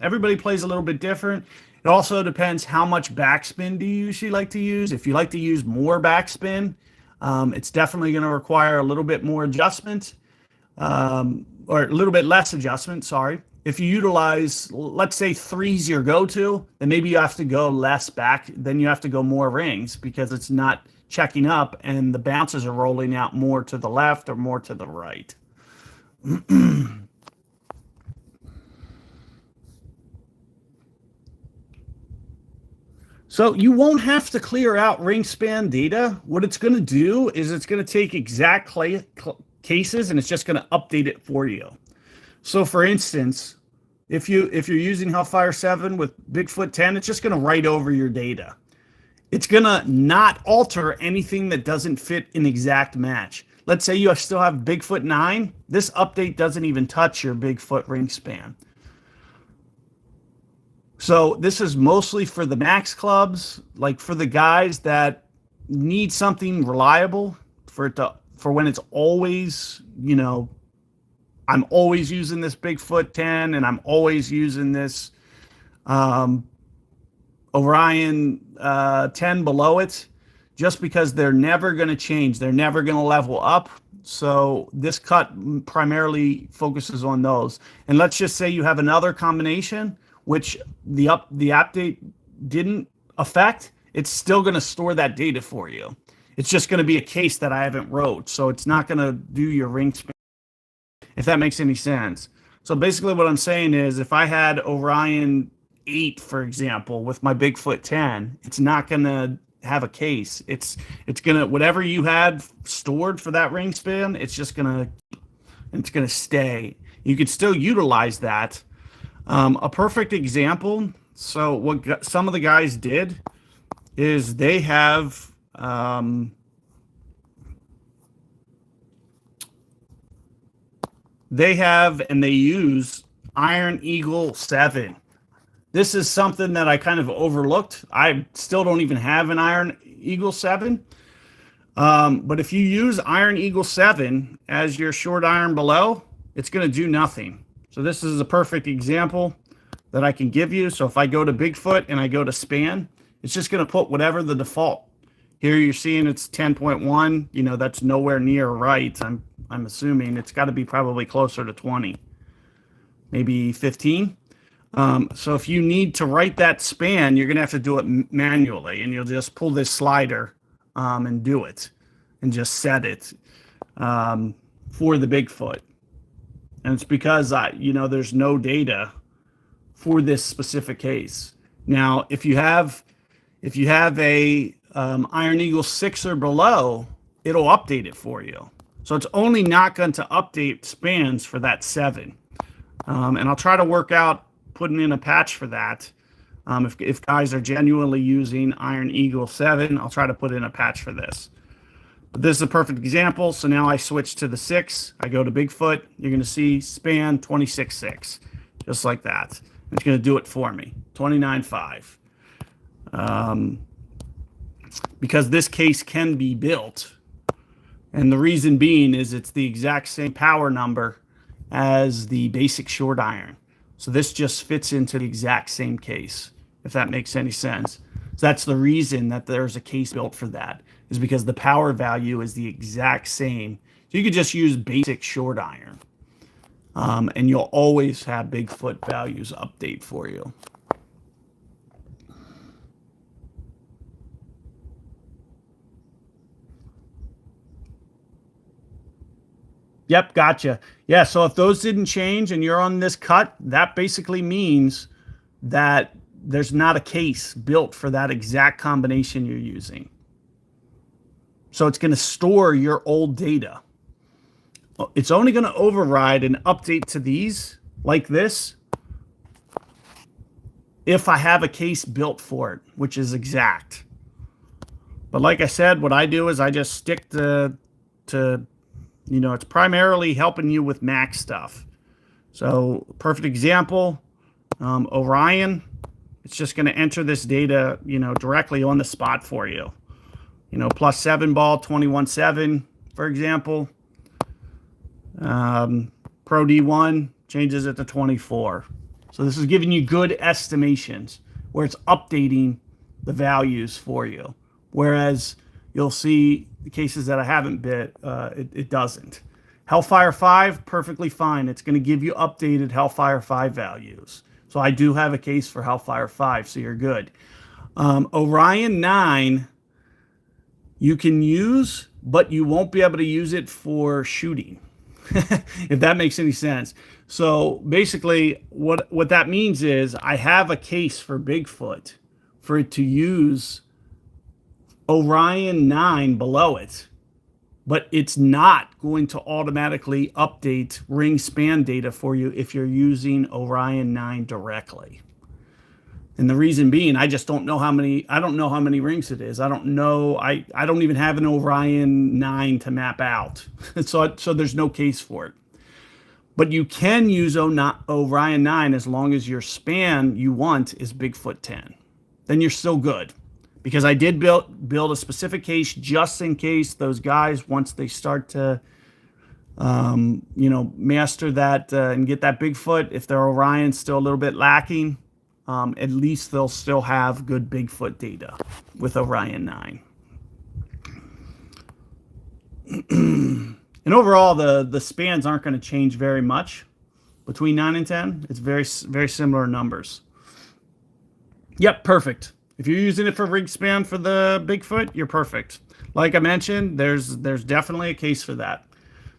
Speaker 1: Everybody plays a little bit different. It also depends how much backspin do you usually like to use. If you like to use more backspin, it's definitely going to require a little bit more adjustment, or a little bit less adjustment, sorry. If you utilize, let's say 3's your go-to, then maybe you have to go less back. Then you have to go more rings because it's not checking up and the bounces are rolling out more to the left or more to the right. So you won't have to clear out ring span data. What it's going to do is it's going to take exact cases and it's just going to update it for you. So for instance, if you're using Hellfire 7 with Bigfoot 10, it's just going to write over your data. It's going to not alter anything that doesn't fit an exact match. Let's say you still have Bigfoot 9. This update doesn't even touch your Bigfoot ring span. So this is mostly for the max clubs, like for the guys that need something reliable for when it's always, I'm always using this Bigfoot 10 and I'm always using this Orion 10 below it, just because they're never going to change. They're never going to level up. So this cut primarily focuses on those. And let's just say you have another combination, which the update didn't affect. It's still going to store that data for you. It's just going to be a case that I haven't wrote. So it's not going to do your ring span, if that makes any sense. So basically what I'm saying is if I had Orion 8, for example, with my Bigfoot 10, it's not going to have a case. It's going to, whatever you had stored for that ring span, it's going to stay. You could still utilize that. A perfect example. So what some of the guys did is they have, and they use Iron Eagle 7. This is something that I kind of overlooked. I still don't even have an Iron Eagle 7. But if you use Iron Eagle 7 as your short iron below, it's going to do nothing. So this is a perfect example that I can give you. So if I go to Bigfoot and I go to span, it's just going to put whatever the default. Here you're seeing it's 10.1. You know, that's nowhere near right. I'm assuming it's got to be probably closer to 20, maybe 15. So if you need to write that span, you're going to have to do it manually, and you'll just pull this slider and do it and just set it for the Bigfoot. And it's because there's no data for this specific case. Now, if you have a Iron Eagle 6 or below, it'll update it for you. So it's only not going to update spans for that 7. And I'll try to work out putting in a patch for that. If guys are genuinely using Iron Eagle 7, I'll try to put in a patch for this. But this is a perfect example. So now I switch to the 6. I go to Bigfoot. You're going to see span 26.6, just like that. It's going to do it for me, 29.5. Because this case can be built. And the reason being is it's the exact same power number as the basic short iron. So this just fits into the exact same case, if that makes any sense. So that's the reason that there's a case built for that, is because the power value is the exact same. So you could just use basic short iron. And you'll always have Bigfoot values update for you. Yep, gotcha. Yeah, so if those didn't change and you're on this cut, that basically means that there's not a case built for that exact combination you're using. So it's going to store your old data. It's only going to override and update to these like this if I have a case built for it, which is exact. But like I said, what I do is I just stick to it's primarily helping you with Mac stuff. So perfect example, Orion, it's just going to enter this data, directly on the spot for you. Plus 7 ball, 21.7, for example. Pro D1 changes it to 24. So this is giving you good estimations where it's updating the values for you. Whereas you'll see the cases that I haven't bit, it doesn't. Hellfire 5, perfectly fine. It's going to give you updated Hellfire 5 values. So I do have a case for Hellfire 5, so you're good. Orion 9, you can use, but you won't be able to use it for shooting, if that makes any sense. So basically, what that means is I have a case for Bigfoot for it to use Orion 9 below it, but it's not going to automatically update ring span data for you if you're using Orion 9 directly. And the reason being, I just don't know how many, rings it is. I don't know, I don't even have an Orion 9 to map out. so there's no case for it. But you can use Orion 9 as long as your span you want is Bigfoot 10. Then you're still good. Because I did build a specific case just in case those guys, once they start to, master that and get that Bigfoot, if their Orion's still a little bit lacking, at least they'll still have good Bigfoot data with Orion 9. And overall, the spans aren't going to change very much between 9 and 10. It's very, very similar numbers. Yep, perfect. If you're using it for rig span for the Bigfoot, you're perfect. Like I mentioned, there's definitely a case for that.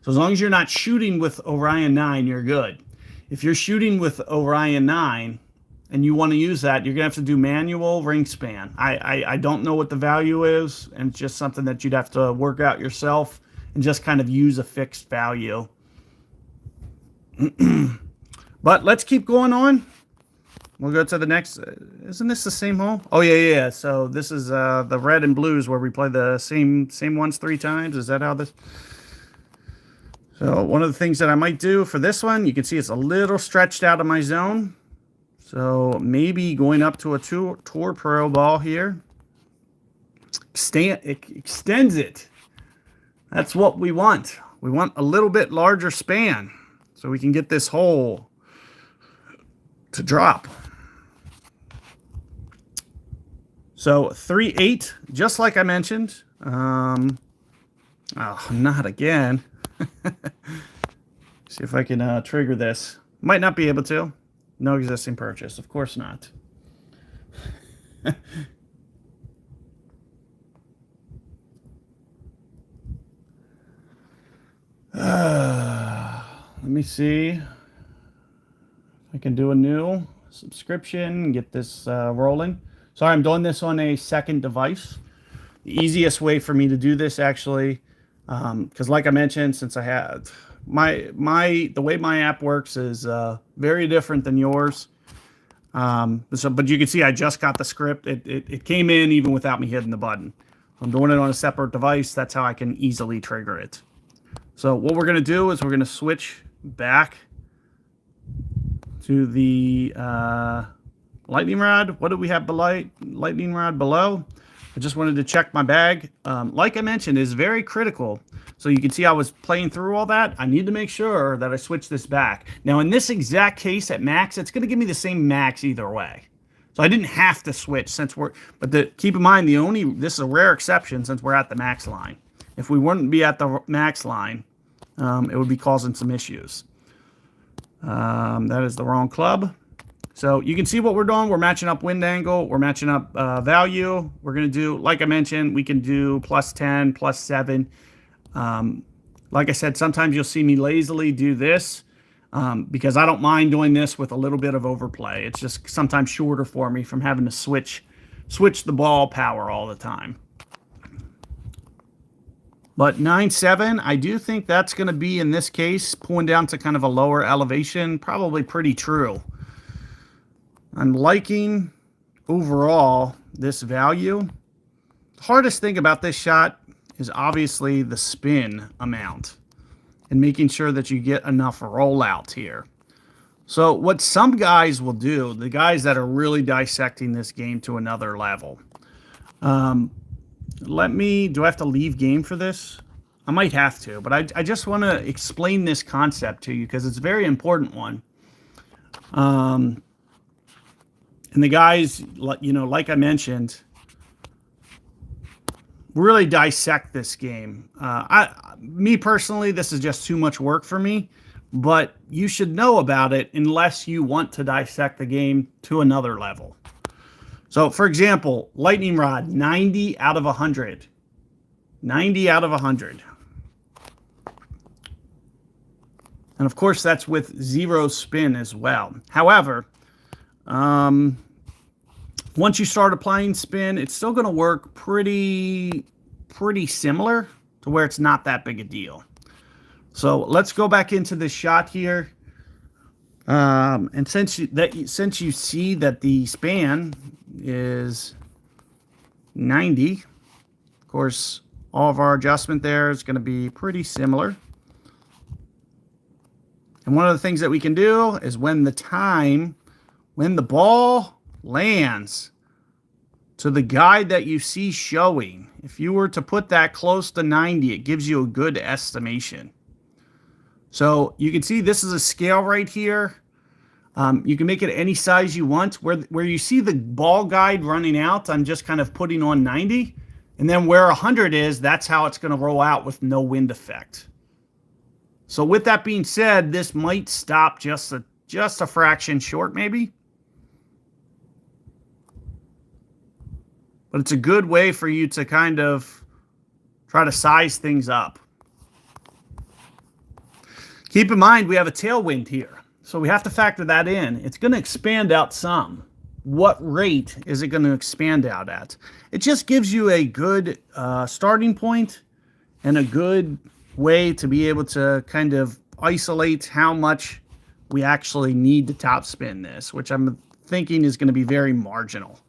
Speaker 1: So as long as you're not shooting with Orion 9, you're good. If you're shooting with Orion 9 and you want to use that, you're going to have to do manual ring span. I don't know what the value is, and it's just something that you'd have to work out yourself and just kind of use a fixed value. But let's keep going on. We'll go to the next. Isn't this the same hole? Oh, yeah. So this is the red and blues where we play the same ones 3 times. Is that how this? So one of the things that I might do for this one, you can see it's a little stretched out of my zone. So maybe going up to a tour pro ball here extends it. That's what we want. We want a little bit larger span so we can get this hole to drop. So 3/8, just like I mentioned. Oh, not again. See if I can trigger this. Might not be able to. No existing purchase. Of course not. Let me see if I can do a new subscription and get this rolling. Sorry, I'm doing this on a second device. The easiest way for me to do this, actually, because like I mentioned, since I had the way my app works is very different than yours. But you can see I just got the script. It came in even without me hitting the button. I'm doing it on a separate device. That's how I can easily trigger it. So what we're going to do is we're going to switch back to the lightning rod. What do we have below? Lightning rod below. I just wanted to check my bag. Like I mentioned, is very critical. So you can see I was playing through all that. I need to make sure that I switch this back. Now in this exact case at max, it's going to give me the same max either way. So I didn't have to switch since keep in mind this is a rare exception since we're at the max line. If we wouldn't be at the max line, it would be causing some issues. That is the wrong club. So you can see what we're doing. We're matching up wind angle. We're matching up value. We're going to do, like I mentioned, we can do +10, +7. Like I said, sometimes you'll see me lazily do this because I don't mind doing this with a little bit of overplay. It's just sometimes shorter for me from having to switch the ball power all the time. But 9.7, I do think that's going to be, in this case, pulling down to kind of a lower elevation, probably pretty true. I'm liking, overall, this value. The hardest thing about this shot is obviously the spin amount and making sure that you get enough rollout here. So what some guys will do, the guys that are really dissecting this game to another level, do I have to leave game for this? I might have to, but I just want to explain this concept to you because it's a very important one. And the guys, like I mentioned, really dissect this game. Me personally, this is just too much work for me, but you should know about it unless you want to dissect the game to another level. So, for example, lightning rod, 90 out of 100. 90 out of 100. And of course, that's with 0 spin as well. However, once you start applying spin, it's still going to work pretty similar to where it's not that big a deal. So let's go back into this shot here. And since you see that the span is 90, of course, all of our adjustment there is going to be pretty similar. And one of the things that we can do is when the ball lands to the guide that you see showing, if you were to put that close to 90, it gives you a good estimation. So you can see this is a scale right here. You can make it any size you want. Where you see the ball guide running out, I'm just kind of putting on 90. And then where 100 is, that's how it's going to roll out with no wind effect. So with that being said, this might stop just a fraction short maybe. But it's a good way for you to kind of try to size things up. Keep in mind, we have a tailwind here. So we have to factor that in. It's going to expand out some. What rate is it going to expand out at? It just gives you a good starting point and a good way to be able to kind of isolate how much we actually need to top spin this, which I'm thinking is going to be very marginal.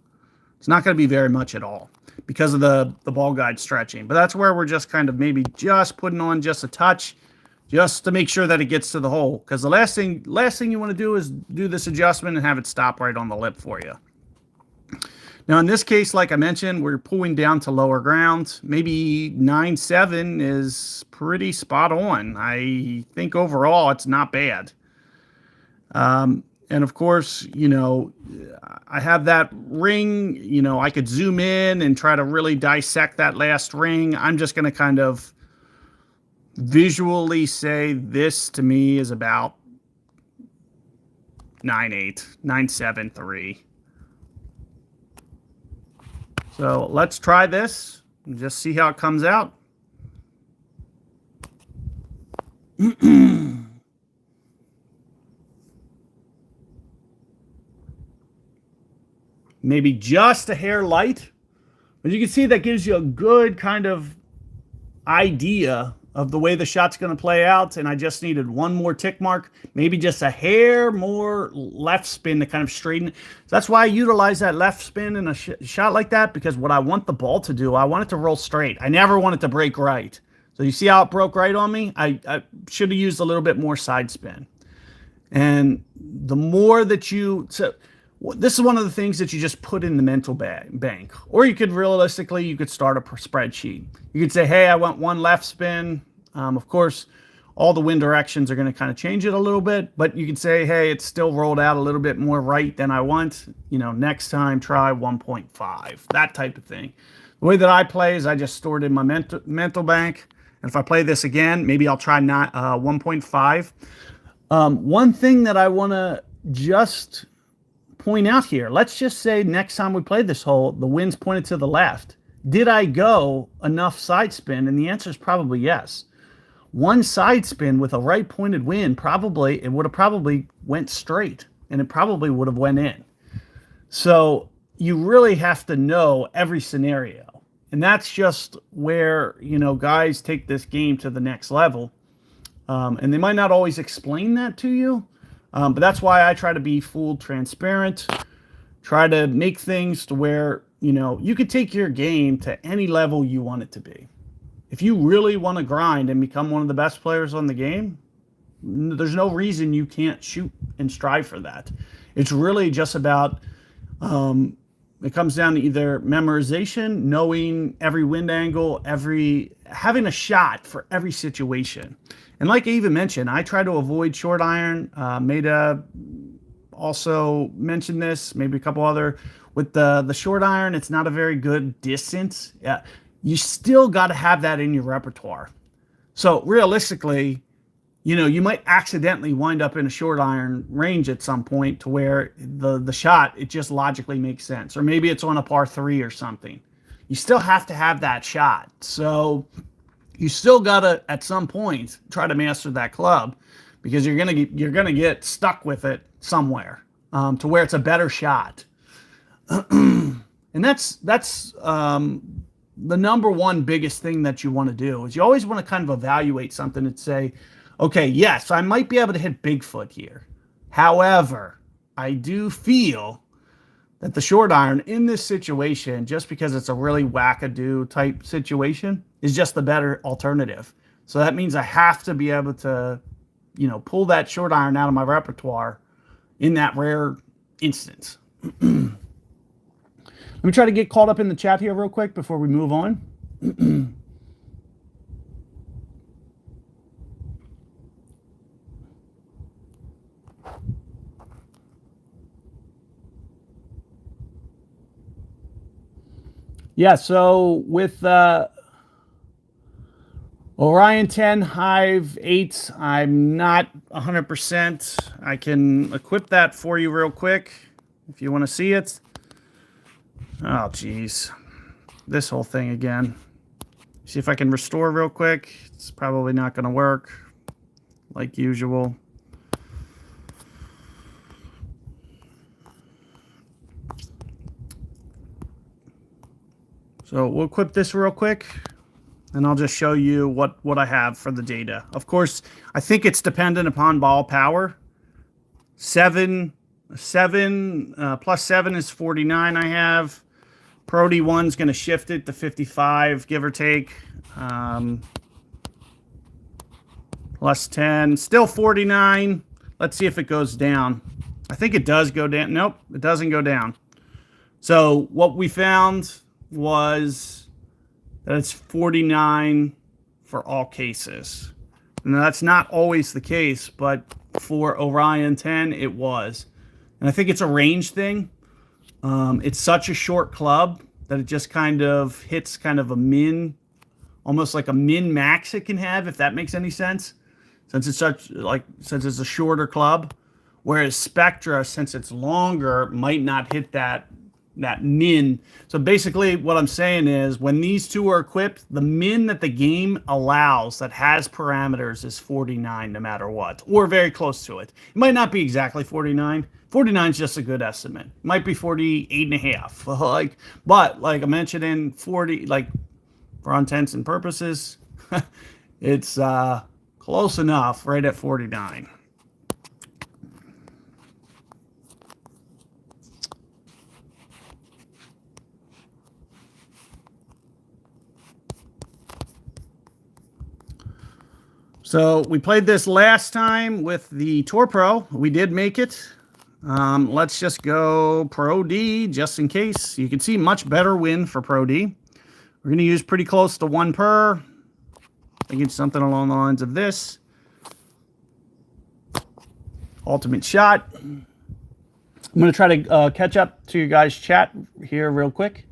Speaker 1: It's not going to be very much at all because of the ball guide stretching. But that's where we're just kind of maybe just putting on just a touch just to make sure that it gets to the hole. Because the last thing you want to do is do this adjustment and have it stop right on the lip for you. Now, in this case, like I mentioned, we're pulling down to lower ground. Maybe 9.7 is pretty spot on. I think overall it's not bad. And of course, I have that ring, I could zoom in and try to really dissect that last ring. I'm just going to kind of visually say this to me is about 9.8, 9.73. So let's try this and just see how it comes out. Maybe just a hair light, but you can see that gives you a good kind of idea of the way the shot's going to play out. And I just needed one more tick mark, maybe just a hair more left spin to kind of straighten. So that's why I utilize that left spin in a shot like that, because what I want the ball to do, I want it to roll straight. I never want it to break right. So you see how it broke right on me? I should have used a little bit more side spin. And the more that this is one of the things that you just put in the mental bank. Or you could realistically, you could start a spreadsheet. You could say, hey, I want one left spin. Of course, all the wind directions are going to kind of change it a little bit. But you could say, hey, it's still rolled out a little bit more right than I want. Next time, try 1.5. That type of thing. The way that I play is I just store it in my mental bank. And if I play this again, maybe I'll try 1.5. One thing that I want to just point out here, let's just say next time we play this hole, the wind's pointed to the left. Did I go enough side spin? And the answer is probably yes. One side spin with a right pointed wind, it would have probably went straight, and it probably would have went in. So you really have to know every scenario. And that's just where, guys take this game to the next level. And they might not always explain that to you. But that's why I try to be full transparent, try to make things to where, you could take your game to any level you want it to be. If you really want to grind and become one of the best players on the game, there's no reason you can't shoot and strive for that. It's really just about, it comes down to either memorization, knowing every wind angle, having a shot for every situation. And like I even mentioned, I try to avoid short iron. Maida also mentioned this, maybe a couple other. With the short iron, it's not a very good distance. Yeah, you still got to have that in your repertoire. So realistically, you might accidentally wind up in a short iron range at some point to where the shot, it just logically makes sense. Or maybe it's on a par 3 or something. You still have to have that shot. So you still gotta at some point try to master that club, because you're gonna get stuck with it somewhere to where it's a better shot. And that's the number one biggest thing that you want to do is you always want to kind of evaluate something and say, okay, yes, I might be able to hit Bigfoot here. However, I do feel that the short iron in this situation, just because it's a really wackadoo type situation, is just the better alternative. So that means I have to be able to, pull that short iron out of my repertoire in that rare instance. Let me try to get caught up in the chat here real quick before we move on. Yeah, so with Orion 10, Hive 8, I'm not 100%. I can equip that for you real quick if you want to see it. Oh, geez. This whole thing again. See if I can restore real quick. It's probably not going to work like usual. So we'll equip this real quick, and I'll just show you what I have for the data. Of course, I think it's dependent upon ball power. 7 plus 7 is 49 I have. Pro D1's going to shift it to 55, give or take. Plus 10, still 49. Let's see if it goes down. I think it does go down. Nope, it doesn't go down. So what we found was that it's 49 for all cases. Now, that's not always the case, but for Orion 10, it was. And I think it's a range thing. It's such a short club that it just kind of hits kind of a min, almost like a min max it can have, if that makes any sense. Since it's a shorter club, whereas Spectra, since it's longer, might not hit that min. So basically what I'm saying is when these two are equipped, the min that the game allows that has parameters is 49 no matter what, or very close to it. It might not be exactly 49. 49 is just a good estimate. It might be 48 and a half. But like I mentioned in 40, like for all intents and purposes, it's close enough right at 49. So we played this last time with the Tour Pro. We did make it. Let's just go Pro D just in case. You can see much better win for Pro D. We're going to use pretty close to 1 per. I think it's something along the lines of this. Ultimate shot. I'm going to try to catch up to you guys' chat here real quick.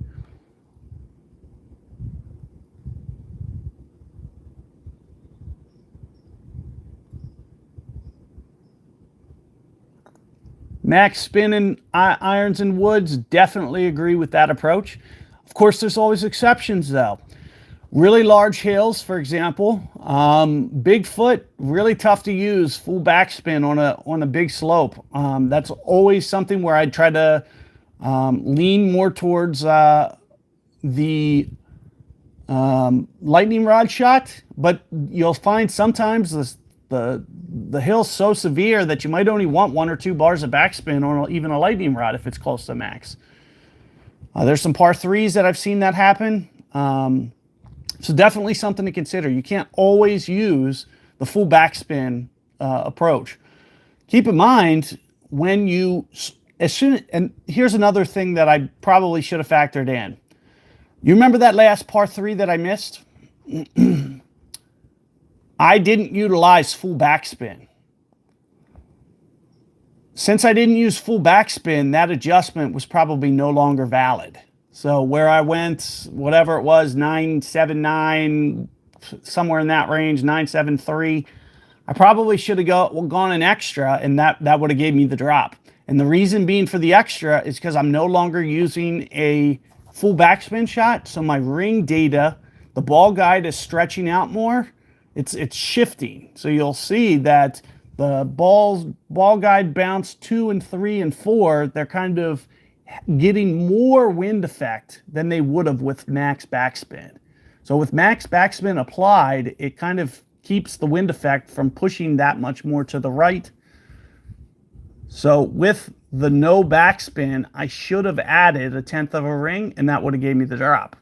Speaker 1: Max spin and irons and woods, definitely agree with that approach. Of course, there's always exceptions though. Really large hills, for example. Bigfoot, really tough to use full backspin on a big slope. That's always something where I'd try to lean more towards the lightning rod shot, but you'll find sometimes the hill's so severe that you might only want 1 or 2 bars of backspin or even a lightning rod if it's close to max. There's some par 3s that I've seen that happen. So definitely something to consider. You can't always use the full backspin approach. Keep in mind when you, and here's another thing that I probably should have factored in. You remember that last par 3 that I missed? I didn't utilize full backspin. Since I didn't use full backspin, that adjustment was probably no longer valid. So where I went, whatever it was, 979, somewhere in that range, 973, I probably should have gone an extra, and that would have gave me the drop. And the reason being for the extra is because I'm no longer using a full backspin shot, so my ring data, the ball guide is stretching out more. It's shifting. So you'll see that the ball guide bounce 2 and 3 and 4, they're kind of getting more wind effect than they would have with max backspin. So with max backspin applied, it kind of keeps the wind effect from pushing that much more to the right. So with the no backspin, I should have added 1/10 of a ring, and that would have gave me the drop.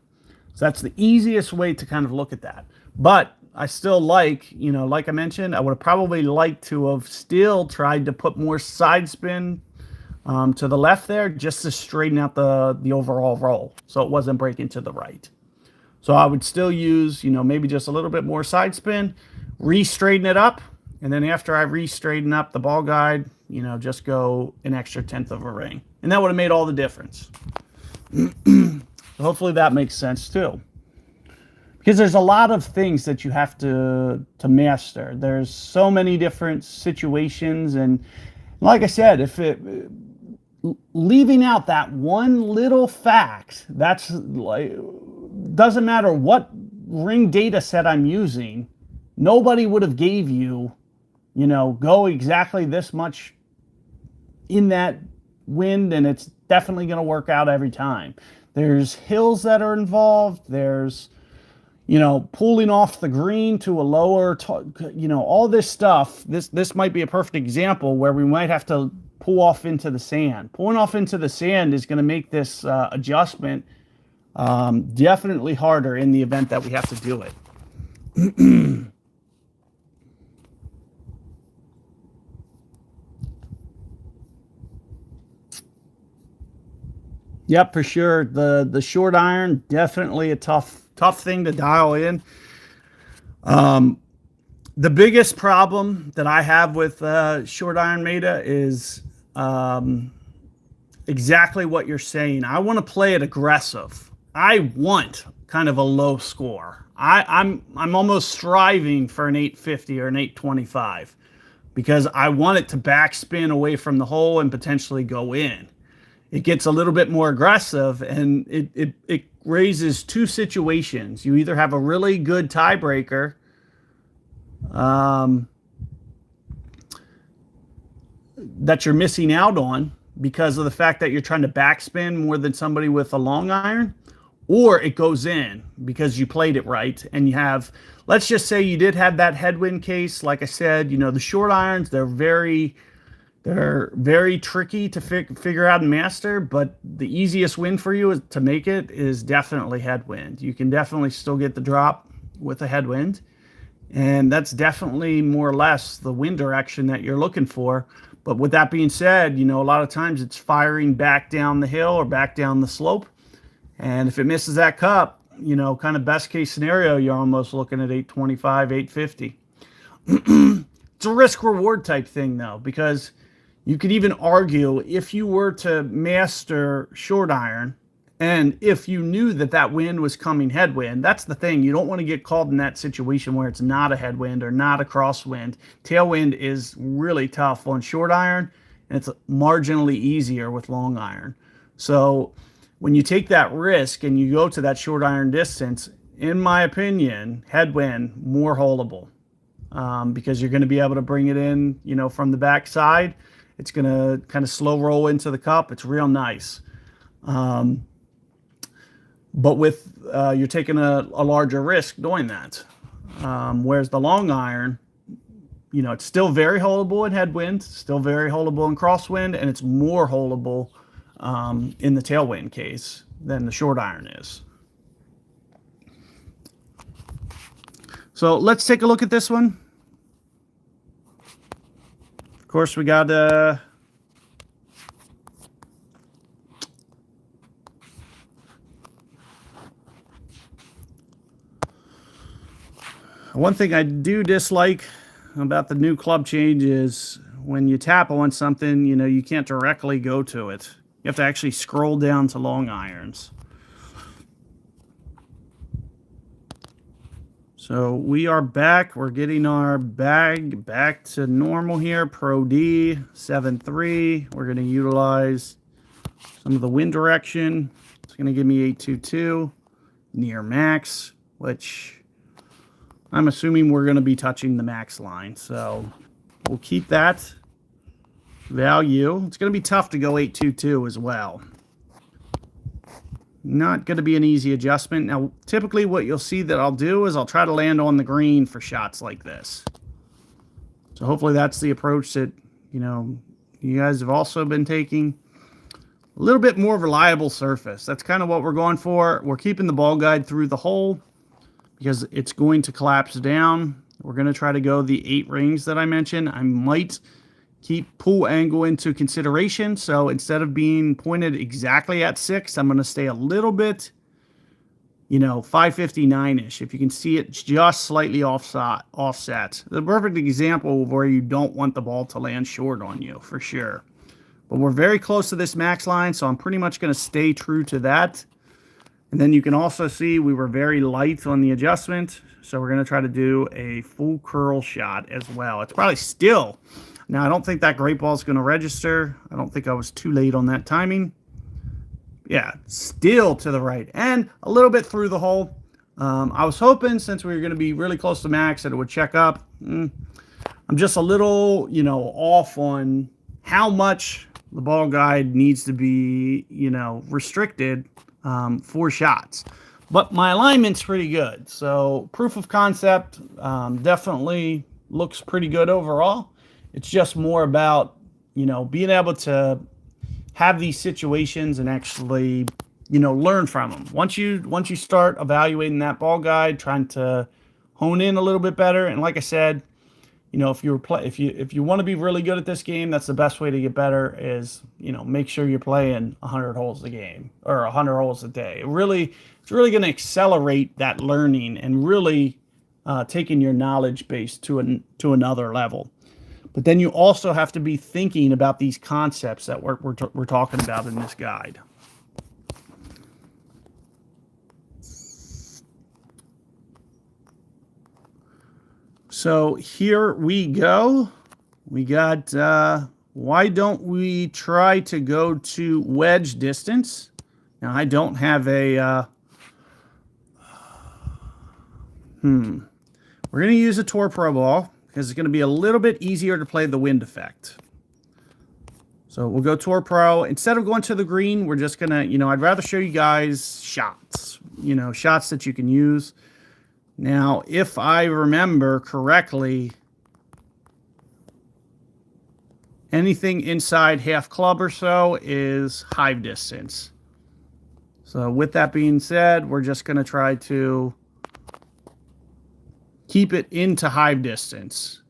Speaker 1: So that's the easiest way to kind of look at that. But I still like I mentioned, I would have probably liked to have still tried to put more side spin to the left there, just to straighten out the overall roll, so it wasn't breaking to the right. So I would still use, maybe just a little bit more side spin, re-straighten it up, and then after I re-straighten up the ball guide, just go an extra 1/10 of a ring. And that would have made all the difference. Hopefully that makes sense too. Because there's a lot of things that you have to master. There's so many different situations, and like I said, leaving out that one little fact, that's like, doesn't matter what ring data set I'm using, nobody would have gave you, go exactly this much in that wind, and it's definitely going to work out every time. There's hills that are involved. There's pulling off the green to a lower, all this stuff. This might be a perfect example where we might have to pull off into the sand. Pulling off into the sand is going to make this adjustment definitely harder in the event that we have to do it. Yep, for sure. The short iron, definitely a tough thing to dial in. The biggest problem that I have with short iron meta is exactly what you're saying. I want to play it aggressive. I want kind of a low score. I'm almost striving for an 850 or an 825 because I want it to backspin away from the hole and potentially go in. It gets a little bit more aggressive, and it raises two situations. You either have a really good tiebreaker that you're missing out on because of the fact that you're trying to backspin more than somebody with a long iron, or it goes in because you played it right and you have, let's just say you did have that headwind case. Like I said, you know, the short irons, they're very tricky to figure out and master, but the easiest win for you to make it is definitely headwind. You can definitely still get the drop with a headwind, and that's definitely more or less the wind direction that you're looking for. But with that being said, you know, a lot of times it's firing back down the hill or back down the slope, and if it misses that cup, you know, kind of best case scenario, you're almost looking at 825, 850. It's a risk reward type thing though, because you could even argue if you were to master short iron and if you knew that that wind was coming headwind, that's the thing. You don't want to get caught in that situation where it's not a headwind or not a crosswind. Tailwind is really tough on short iron, and it's marginally easier with long iron. So when you take that risk and you go to that short iron distance, in my opinion, headwind, more holeable, because you're going to be able to bring it in, you know, from the back side. It's going to kind of slow roll into the cup. It's real nice. But with you're taking a larger risk doing that. Whereas the long iron, you know, it's still very holeable in headwind, still very holeable in crosswind, and it's more holeable in the tailwind case than the short iron is. So let's take a look at this one. Of course, we got one thing I do dislike about the new club change is when you tap on something, you know, you can't directly go to it. You have to actually scroll down to long irons. So we are back. We're getting our bag back to normal here. Pro D 7.3. We're going to utilize some of the wind direction. It's going to give me 822 near max, which I'm assuming we're going to be touching the max line. So we'll keep that value. It's going to be tough to go 822 as well. Not going to be an easy adjustment. Now, typically what you'll see that I'll do is I'll try to land on the green for shots like this. So hopefully that's the approach that, you know, you guys have also been taking. A little bit more reliable surface. That's kind of what we're going for. We're keeping the ball guide through the hole because it's going to collapse down. We're going to try to go the 8 rings that I mentioned. I might keep pull angle into consideration. So instead of being pointed exactly at 6, I'm going to stay a little bit, you know, 559-ish. If you can see it just slightly offset. The perfect example of where you don't want the ball to land short on you, for sure. But we're very close to this max line, so I'm pretty much going to stay true to that. And then you can also see we were very light on the adjustment. So we're going to try to do a full curl shot as well. It's probably still... Now, I don't think that great ball is going to register. I don't think I was too late on that timing. Yeah, still to the right and a little bit through the hole. I was hoping since we were going to be really close to max that it would check up. I'm just a little, you know, off on how much the ball guide needs to be, you know, restricted for shots. But my alignment's pretty good. So proof of concept definitely looks pretty good overall. It's just more about, you know, being able to have these situations and actually, you know, learn from them. Once you start evaluating that ball guide, trying to hone in a little bit better, and like I said, you know, if you want to be really good at this game, that's the best way to get better is, you know, make sure you're playing 100 holes a game or 100 holes a day. It's really going to accelerate that learning and really taking your knowledge base to another level. But then you also have to be thinking about these concepts that we're talking about in this guide. So here we go. We got, why don't we try to go to wedge distance? Now, I don't have a, we're going to use a Tour Pro ball because it's going to be a little bit easier to play the wind effect. So we'll go Tour Pro. Instead of going to the green, we're just going to, you know, I'd rather show you guys shots, you know, shots that you can use. Now, if I remember correctly, anything inside half club or so is hive distance. So with that being said, we're just going to try to keep it into hive distance.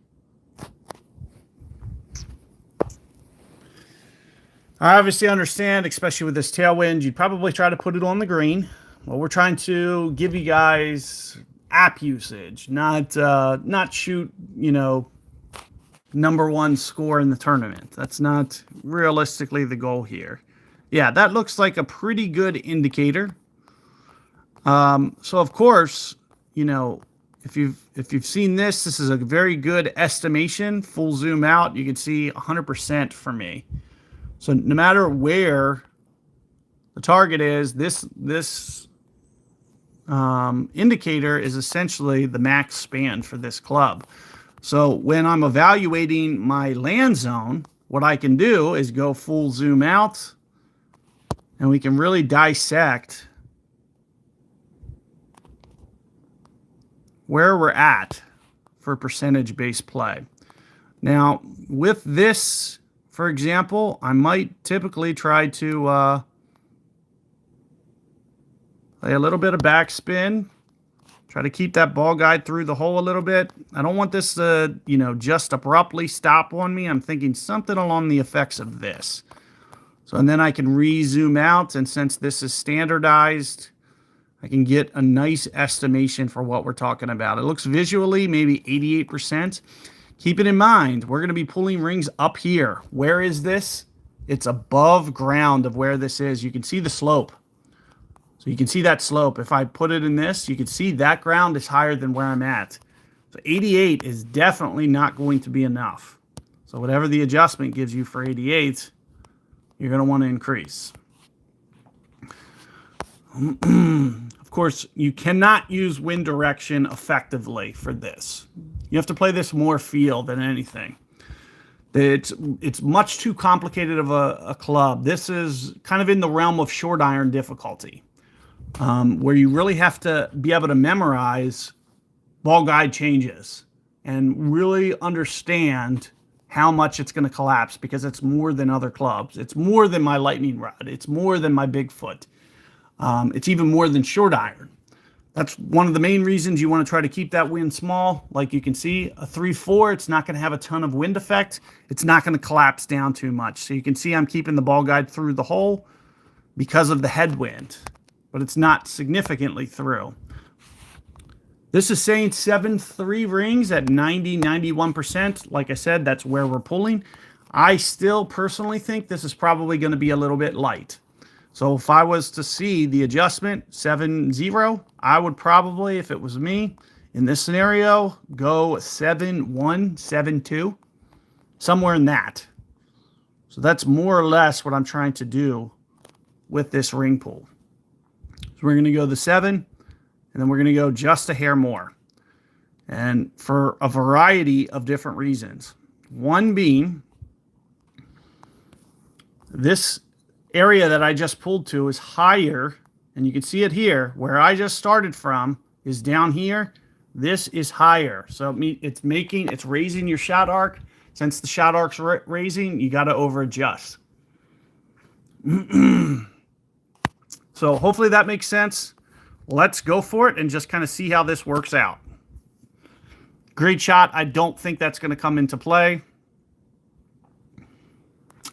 Speaker 1: I obviously understand, especially with this tailwind, you'd probably try to put it on the green. Well, we're trying to give you guys app usage, not shoot, you know, #1 score in the tournament. That's not realistically the goal here. Yeah, that looks like a pretty good indicator. So of course, you know, if you've seen this is a very good estimation. Full zoom out, you can see 100% for me. So no matter where the target is, this indicator is essentially the max span for this club. So when I'm evaluating my land zone, what I can do is go full zoom out, and we can really dissect where we're at for percentage-based play. Now, with this, for example, I might typically try to play a little bit of backspin. Try to keep that ball guide through the hole a little bit. I don't want this to, you know, just abruptly stop on me. I'm thinking something along the effects of this. So, and then I can re-zoom out, and since this is standardized, I can get a nice estimation for what we're talking about. It looks visually maybe 88%. Keep it in mind, we're going to be pulling rings up here. Where is this? It's above ground of where this is. You can see the slope. So you can see that slope. If I put it in this, you can see that ground is higher than where I'm at. So 88 is definitely not going to be enough. So whatever the adjustment gives you for 88, you're going to want to increase. Of course, you cannot use wind direction effectively for this. You have to play this more feel than anything. It's much too complicated of a club. This is kind of in the realm of short iron difficulty, where you really have to be able to memorize ball guide changes and really understand how much it's going to collapse, because it's more than other clubs. It's more than my LightningRod. It's more than my Bigfoot. It's even more than short iron. That's one of the main reasons you want to try to keep that wind small. Like you can see, a 3-4, it's not going to have a ton of wind effect. It's not going to collapse down too much. So you can see I'm keeping the ball guide through the hole because of the headwind, but it's not significantly through. This is saying 7-3 rings at 90-91%. Like I said, that's where we're pulling. I still personally think this is probably going to be a little bit light. So if I was to see the adjustment 7-0, I would probably, if it was me in this scenario, go 7-1, 7-2, somewhere in that. So that's more or less what I'm trying to do with this ring pull. So we're going to go the 7, and then we're going to go just a hair more. And for a variety of different reasons. One being, this area that I just pulled to is higher, and you can see it here. Where I just started from is down here. This is higher. So it's raising your shot arc. Since the shot arc's raising, you got to over adjust. So hopefully that makes sense. Let's go for it and just kind of see how this works out. Great shot. I don't think that's going to come into play.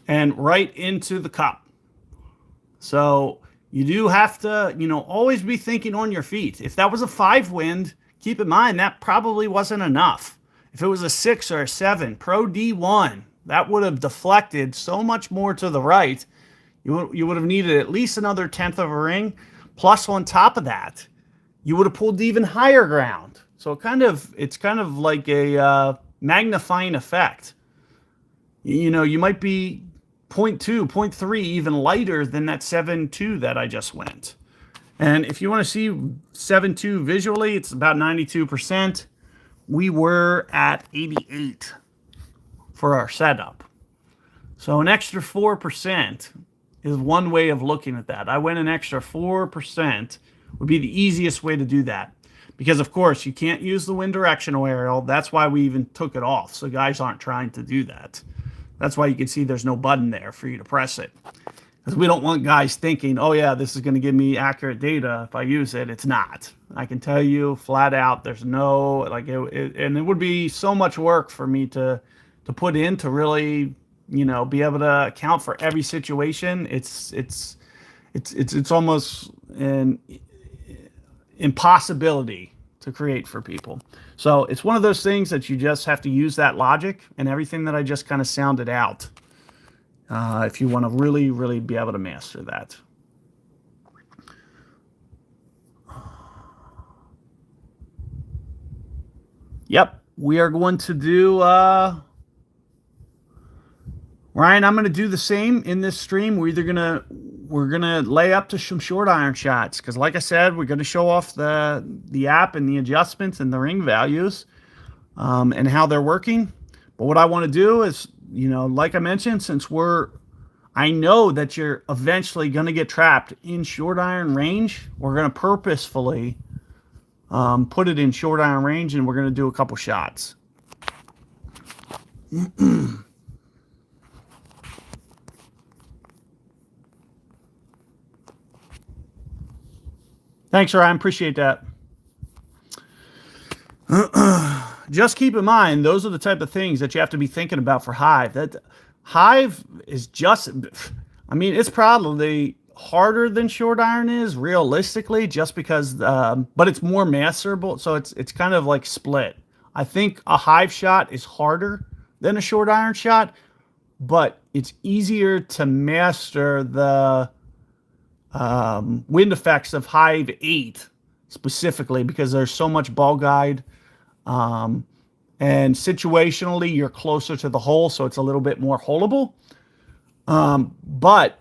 Speaker 1: And right into the cup. So you do have to, always be thinking on your feet. If that was a 5 wind, keep in mind that probably wasn't enough. If it was a 6 or a 7, Pro D1, that would have deflected so much more to the right. You would have needed at least another 1/10 of a ring. Plus, on top of that, you would have pulled even higher ground. So it's kind of like a magnifying effect. You might be 0.2, 0.3 even lighter than that 7.2 that I just went. And if you want to see 7.2 visually, it's about 92%. We were at 88 for our setup. So an extra 4% is one way of looking at that. I went an extra 4% would be the easiest way to do that. Because, of course, you can't use the wind directional aerial. That's why we even took it off. So guys aren't trying to do that. That's why you can see there's no button there for you to press it. Because we don't want guys thinking, oh, yeah, this is going to give me accurate data if I use it. It's not. I can tell you flat out there's no, and it would be so much work for me to put in to really, be able to account for every situation. It's almost an impossibility to create for people. So it's one of those things that you just have to use that logic and everything that I just kind of sounded out if you want to really, really be able to master that. Yep, we are going to do... Ryan, I'm going to do the same in this stream. We're gonna lay up to some short iron shots because, like I said, we're going to show off the app and the adjustments and the ring values and how they're working. But what I want to do is, like I mentioned, since I know that you're eventually going to get trapped in short iron range, we're going to purposefully put it in short iron range, and we're going to do a couple shots. Thanks, Ryan. Appreciate that. Just keep in mind, those are the type of things that you have to be thinking about for Hive. That Hive is just, it's probably harder than short iron is realistically, just because, but it's more masterable. So it's kind of like split. I think a Hive shot is harder than a short iron shot, but it's easier to master the wind effects of Hive 8 specifically because there's so much ball guide, and situationally you're closer to the hole, so it's a little bit more holeable. But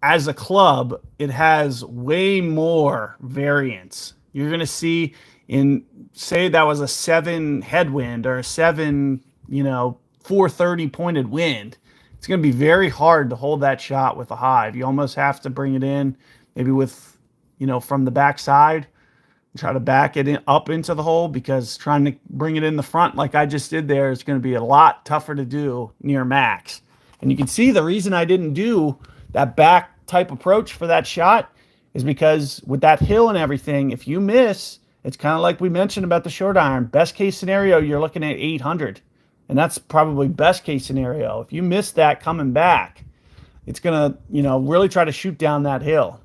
Speaker 1: as a club, it has way more variance. You're going to see say that was a 7 headwind or a 7, 430 pointed wind. It's going to be very hard to hold that shot with a Hive. You almost have to bring it in maybe with, from the back side and try to back it up into the hole, because trying to bring it in the front like I just did there is going to be a lot tougher to do near max. And you can see the reason I didn't do that back type approach for that shot is because with that hill and everything, if you miss, it's kind of like we mentioned about the short iron. Best case scenario, you're looking at 800. And that's probably best case scenario. If you miss that coming back, it's going to, really try to shoot down that hill.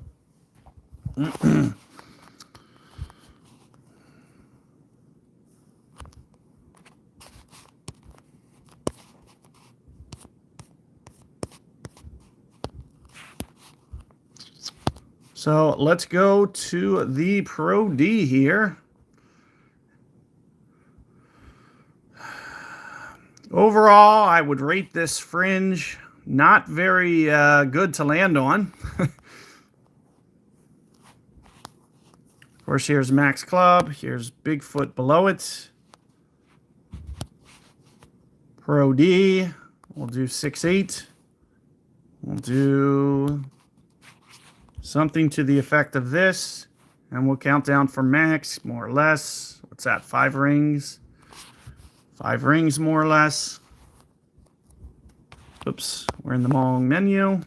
Speaker 1: So let's go to the Pro D here. Overall, I would rate this fringe not very good to land on. Of course, here's Max Club. Here's Bigfoot below it. Pro D, we'll do 6.8. We'll do something to the effect of this, and we'll count down for max, more or less. What's that, 5 rings? 5 rings, more or less. Oops, we're in the wrong menu.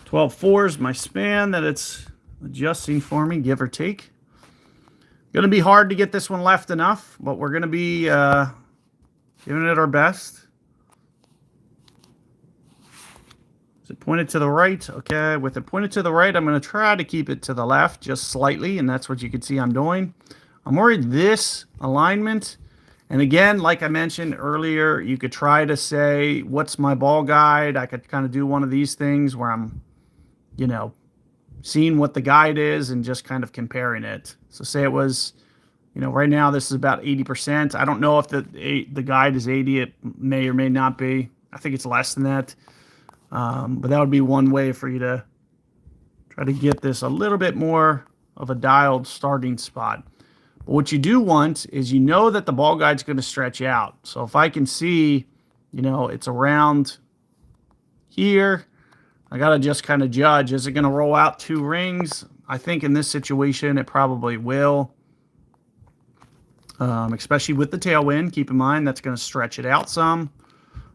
Speaker 1: $12.4 is my span that it's adjusting for me, give or take. Going to be hard to get this one left enough, but we're going to be giving it our best. Is it pointed to the right? Okay, with it pointed to the right, I'm going to try to keep it to the left just slightly, and that's what you can see I'm doing. I'm worried this alignment, and again, like I mentioned earlier, you could try to say, what's my ball guide? I could kind of do one of these things where I'm, you know, seeing what the guide is and just kind of comparing it. So say it was, you know, right now this is about 80%. I don't know if the guide is 80. It may or may not be. I think it's less than that. But that would be one way for you to try to get this a little bit more of a dialed starting spot. But what you do want is, you know, that the ball guide's going to stretch out. So if I can see, you know, it's around here, I got to just kind of judge, is it going to roll out 2 rings? I think in this situation, it probably will. Especially with the tailwind. Keep in mind, that's going to stretch it out some.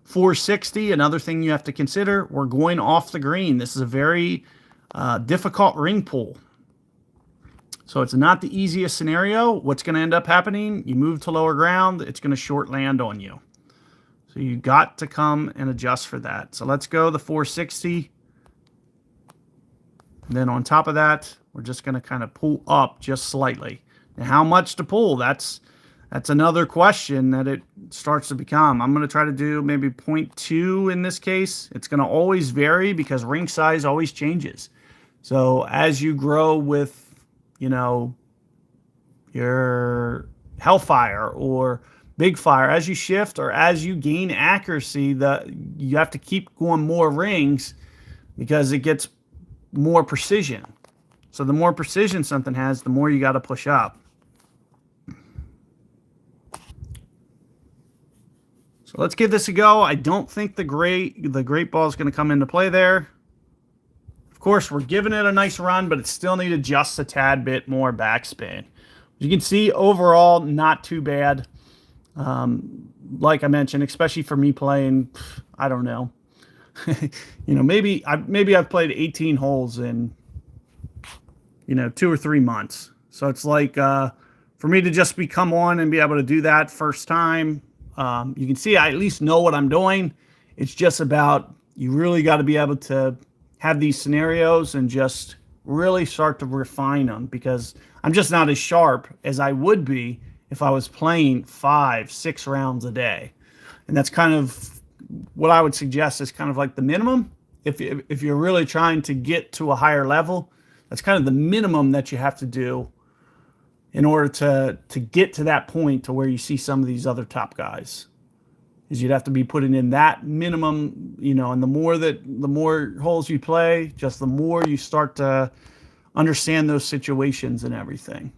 Speaker 1: 460, another thing you have to consider, we're going off the green. This is a very difficult ring pull. So it's not the easiest scenario. What's going to end up happening? You move to lower ground, it's going to short land on you. So you got to come and adjust for that. So let's go the 460. And then on top of that, we're just going to kind of pull up just slightly. Now, how much to pull? That's another question that it starts to become. I'm going to try to do maybe 0.2 in this case. It's going to always vary because ring size always changes. So as you grow with, you know, your Hellfire or Big Fire, as you shift or as you gain accuracy, you have to keep going more rings because it gets more precision. So the more precision something has, the more you got to push up. So let's give this a go. I don't think the great ball is going to come into play there. Of course, we're giving it a nice run, but it still needed just a tad bit more backspin. You can see overall, not too bad. Like I mentioned, especially for me playing, I don't know. You know, maybe I've played 18 holes in, you know, 2 or 3 months. So it's like for me to just come on and be able to do that first time. You can see I at least know what I'm doing. It's just about, you really got to be able to have these scenarios and just really start to refine them, because I'm just not as sharp as I would be if I was playing 5-6 rounds a day. And that's kind of what I would suggest is kind of like the minimum. If you're really trying to get to a higher level, that's kind of the minimum that you have to do in order to get to that point to where you see some of these other top guys. Is you'd have to be putting in that minimum, you know, and the more holes you play, just the more you start to understand those situations and everything.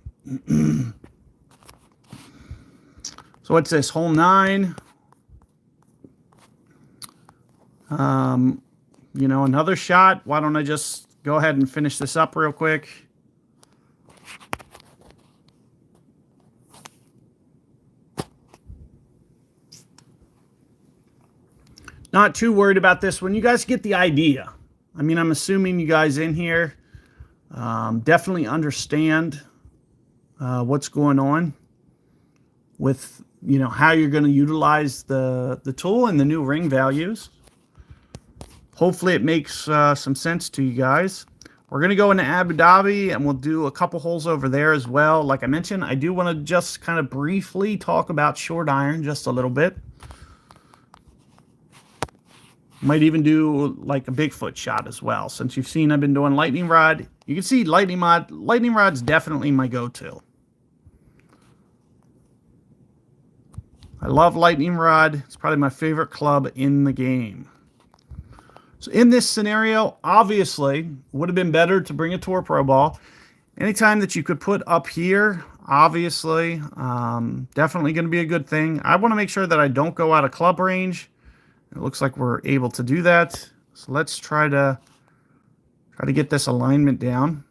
Speaker 1: So what's this? Hole 9. You know, another shot. Why don't I just go ahead and finish this up real quick? Not too worried about this one. You guys get the idea. I mean, I'm assuming you guys in here definitely understand what's going on with, you know, how you're going to utilize the tool and the new ring values. Hopefully it makes some sense to you guys. We're going to go into Abu Dhabi and we'll do a couple holes over there as well. Like I mentioned, I do want to just kind of briefly talk about short iron just a little bit. Might even do like a Bigfoot shot as well. Since you've seen I've been doing lightning rod, you can see lightning rod's definitely my go-to. I love lightning rod. It's probably my favorite club in the game. So in this scenario, obviously, would have been better to bring a Tour Pro ball. Anytime that you could put up here, obviously, definitely going to be a good thing. I want to make sure that I don't go out of club range. It looks like we're able to do that. So let's try to get this alignment down.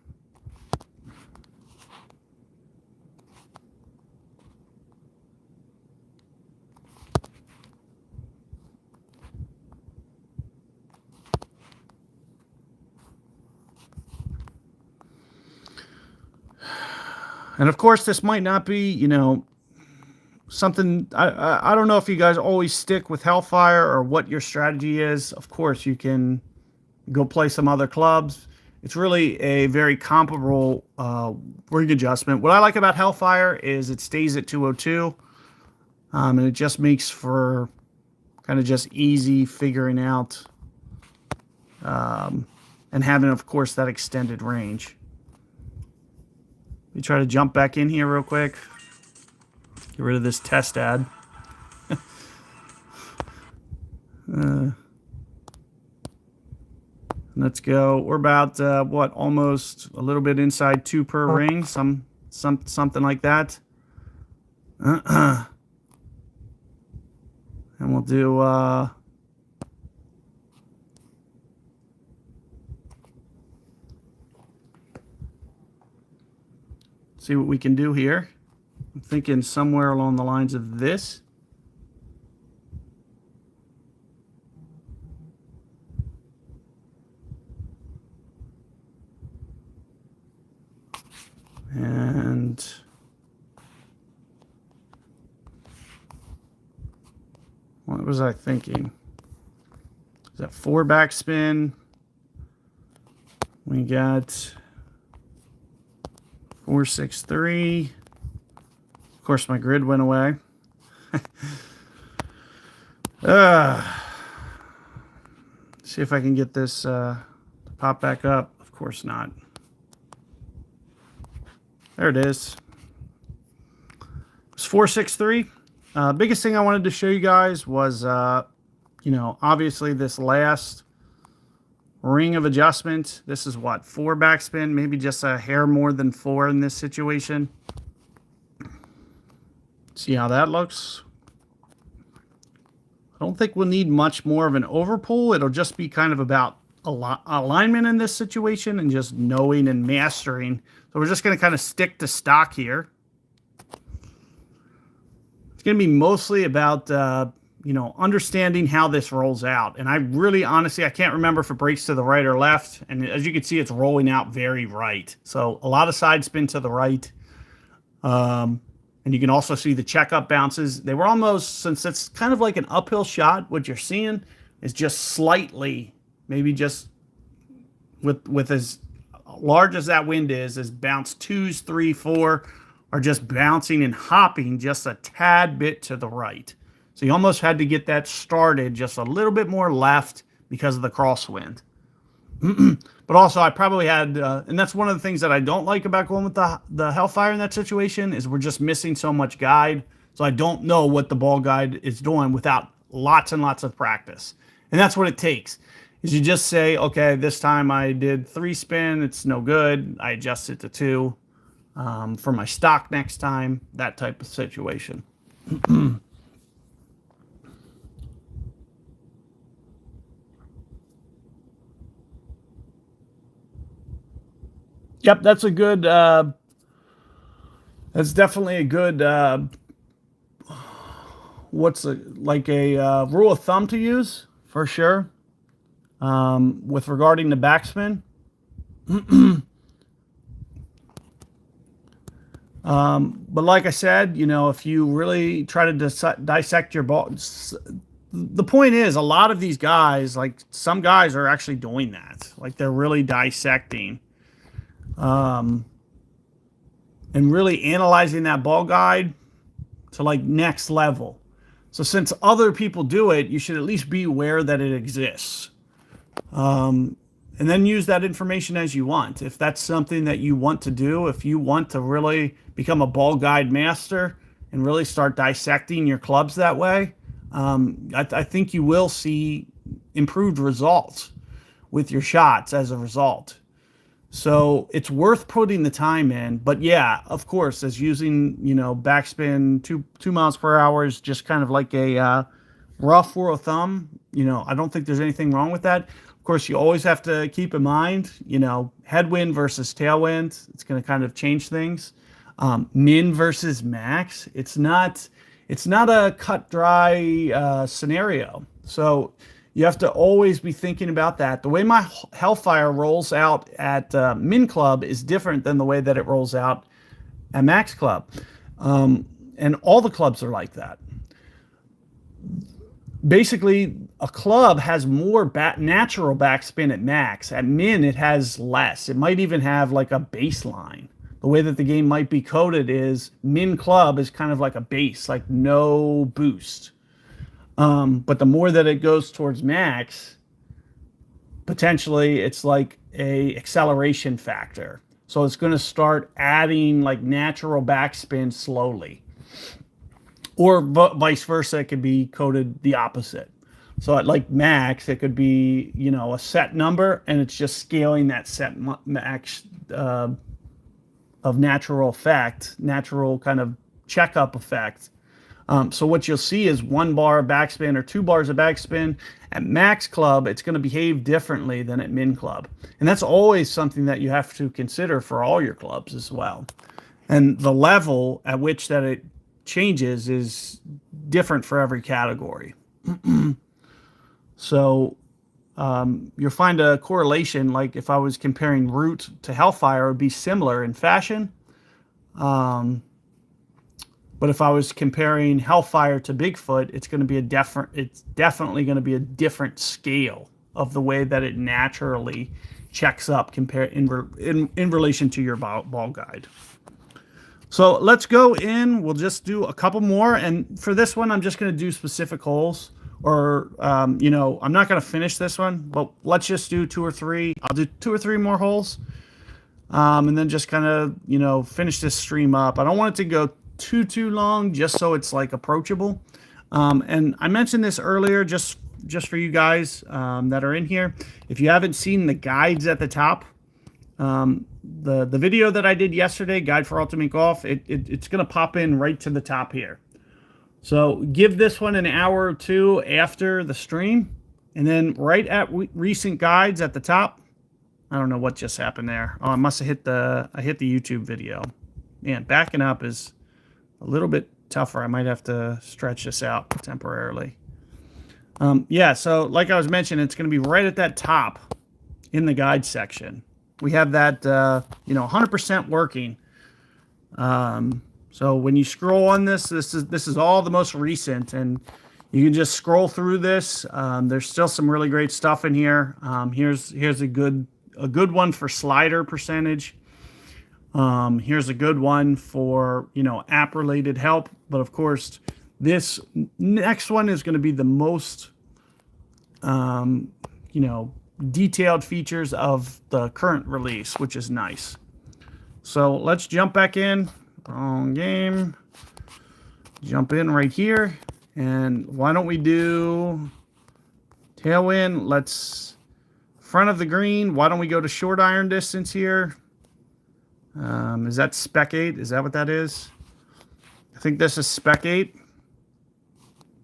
Speaker 1: And of course, this might not be, you know, something, I don't know if you guys always stick with Hellfire or what your strategy is. Of course, you can go play some other clubs. It's really a very comparable rig adjustment. What I like about Hellfire is it stays at 202, and it just makes for kind of just easy figuring out and having, of course, that extended range. We try to jump back in here real quick. Get rid of this test ad. Let's go. We're about what, almost a little bit inside 2 per ring, something like that. And we'll do see what we can do here. I'm thinking somewhere along the lines of this. And what was I thinking? Is that 4 backspin? We got 463. Of course, my grid went away. See if I can get this to pop back up. Of course not. There it is. It's 463. Biggest thing I wanted to show you guys was, you know, obviously this last ring of adjustment. This is what, 4 backspin, maybe just a hair more than 4 in this situation. See how that looks. I don't think we'll need much more of an overpull. It'll just be kind of about alignment in this situation and just knowing and mastering. So we're just going to kind of stick to stock here. It's going to be mostly about, you know, understanding how this rolls out. And I really, honestly, I can't remember if it breaks to the right or left. And as you can see, it's rolling out very right. So a lot of side spin to the right. And you can also see the checkup bounces. They were almost, since it's kind of like an uphill shot, what you're seeing is just slightly, maybe just with as large as that wind is bounce 2s, 3, 4 are just bouncing and hopping just a tad bit to the right. So you almost had to get that started just a little bit more left because of the crosswind. But also I probably had, and that's one of the things that I don't like about going with the Hellfire in that situation, is we're just missing so much guide. So I don't know what the ball guide is doing without lots and lots of practice. And that's what it takes, is you just say, okay, this time I did 3 spin, it's no good. I adjust it to 2 for my stock next time, that type of situation. Yep, that's a good, that's definitely a good, like a rule of thumb to use, for sure, with regarding the backspin. But like I said, you know, if you really try to dissect your ball, the point is, a lot of these guys, like some guys are actually doing that. Like they're really dissecting. And really analyzing that ball guide to like next level. So since other people do it, you should at least be aware that it exists. And then use that information as you want. If that's something that you want to do, if you want to really become a ball guide master and really start dissecting your clubs that way, I think you will see improved results with your shots as a result. So it's worth putting the time in. But yeah, of course, as using, you know, backspin 2 miles per hour is just kind of like a rough rule of thumb. You know, I don't think there's anything wrong with that. Of course, you always have to keep in mind, you know, headwind versus tailwind. It's going to kind of change things. Min versus max. It's not a cut dry scenario. So you have to always be thinking about that. The way my Hellfire rolls out at Min Club is different than the way that it rolls out at max club. And all the clubs are like that. Basically, a club has more natural backspin at max. At min, it has less. It might even have like a baseline. The way that the game might be coded is min club is kind of like a base, like no boost. But the more that it goes towards max, potentially it's like a acceleration factor. So it's going to start adding like natural backspin slowly. Or vice versa, it could be coded the opposite. So at like max, it could be, you know, a set number, and it's just scaling that set max of natural effect, natural kind of checkup effect. So what you'll see is 1 bar of backspin or 2 bars of backspin. At max club, it's going to behave differently than at min club. And that's always something that you have to consider for all your clubs as well. And the level at which that it changes is different for every category. So you'll find a correlation, like if I was comparing Root to Hellfire, it would be similar in fashion. But if I was comparing Hellfire to Bigfoot, it's going to be it's definitely going to be a different scale of the way that it naturally checks up in relation to your ball guide. So let's go in. We'll just do a couple more. And for this one, I'm just going to do specific holes. Or, you know, I'm not going to finish this one, but let's just do 2 or 3. I'll do 2 or 3 more holes. And then just kind of, you know, finish this stream up. I don't want it to go too long, just so it's like approachable. And I mentioned this earlier, just for you guys that are in here. If you haven't seen the guides at the top, the video that I did yesterday, Guide for Ultimate Golf, it's going to pop in right to the top here. So give this one an hour or 2 after the stream, and then right at recent guides at the top. I don't know what just happened there. Oh, I must have hit the YouTube video. Man, backing up is a little bit tougher. I might have to stretch this out temporarily. Yeah, so like I was mentioning, it's going to be right at that top in the guide section. We have that, you know, 100% working. So when you scroll on this is all the most recent, and you can just scroll through this. There's still some really great stuff in here. Here's a good one for slider percentage. Here's a good one for, you know, app related help. But of course, this next one is going to be the most, you know, detailed features of the current release, which is nice. So let's jump back in. Wrong game. Jump in right here. And why don't we do tailwind? Let's front of the green. Why don't we go to short iron distance here? Is that spec 8? Is that what that is? I think this is spec 8.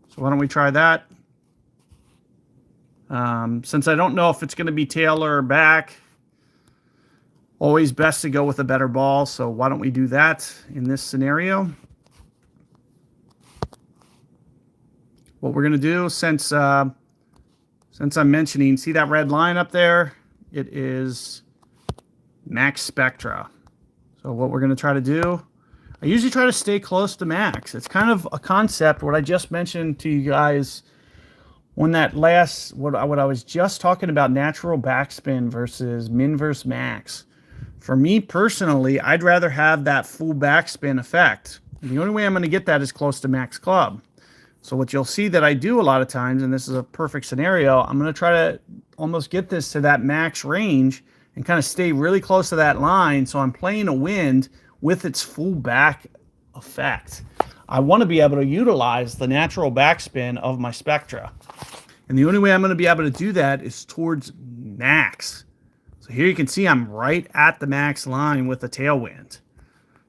Speaker 1: So why don't we try that? Since I don't know if it's going to be tail or back, always best to go with a better ball. So why don't we do that in this scenario? What we're going to do, since I'm mentioning, see that red line up there? It is max spectra. So what we're going to try to do, I usually try to stay close to max. It's kind of a concept, what I just mentioned to you guys when that last, what I was just talking about, natural backspin versus min versus max. For me personally, I'd rather have that full backspin effect. And the only way I'm going to get that is close to max club. So what you'll see that I do a lot of times, and this is a perfect scenario, I'm going to try to almost get this to that max range and kind of stay really close to that line. So I'm playing a wind with its full back effect. I want to be able to utilize the natural backspin of my spectra. And the only way I'm going to be able to do that is towards max. So here you can see I'm right at the max line with the tailwind.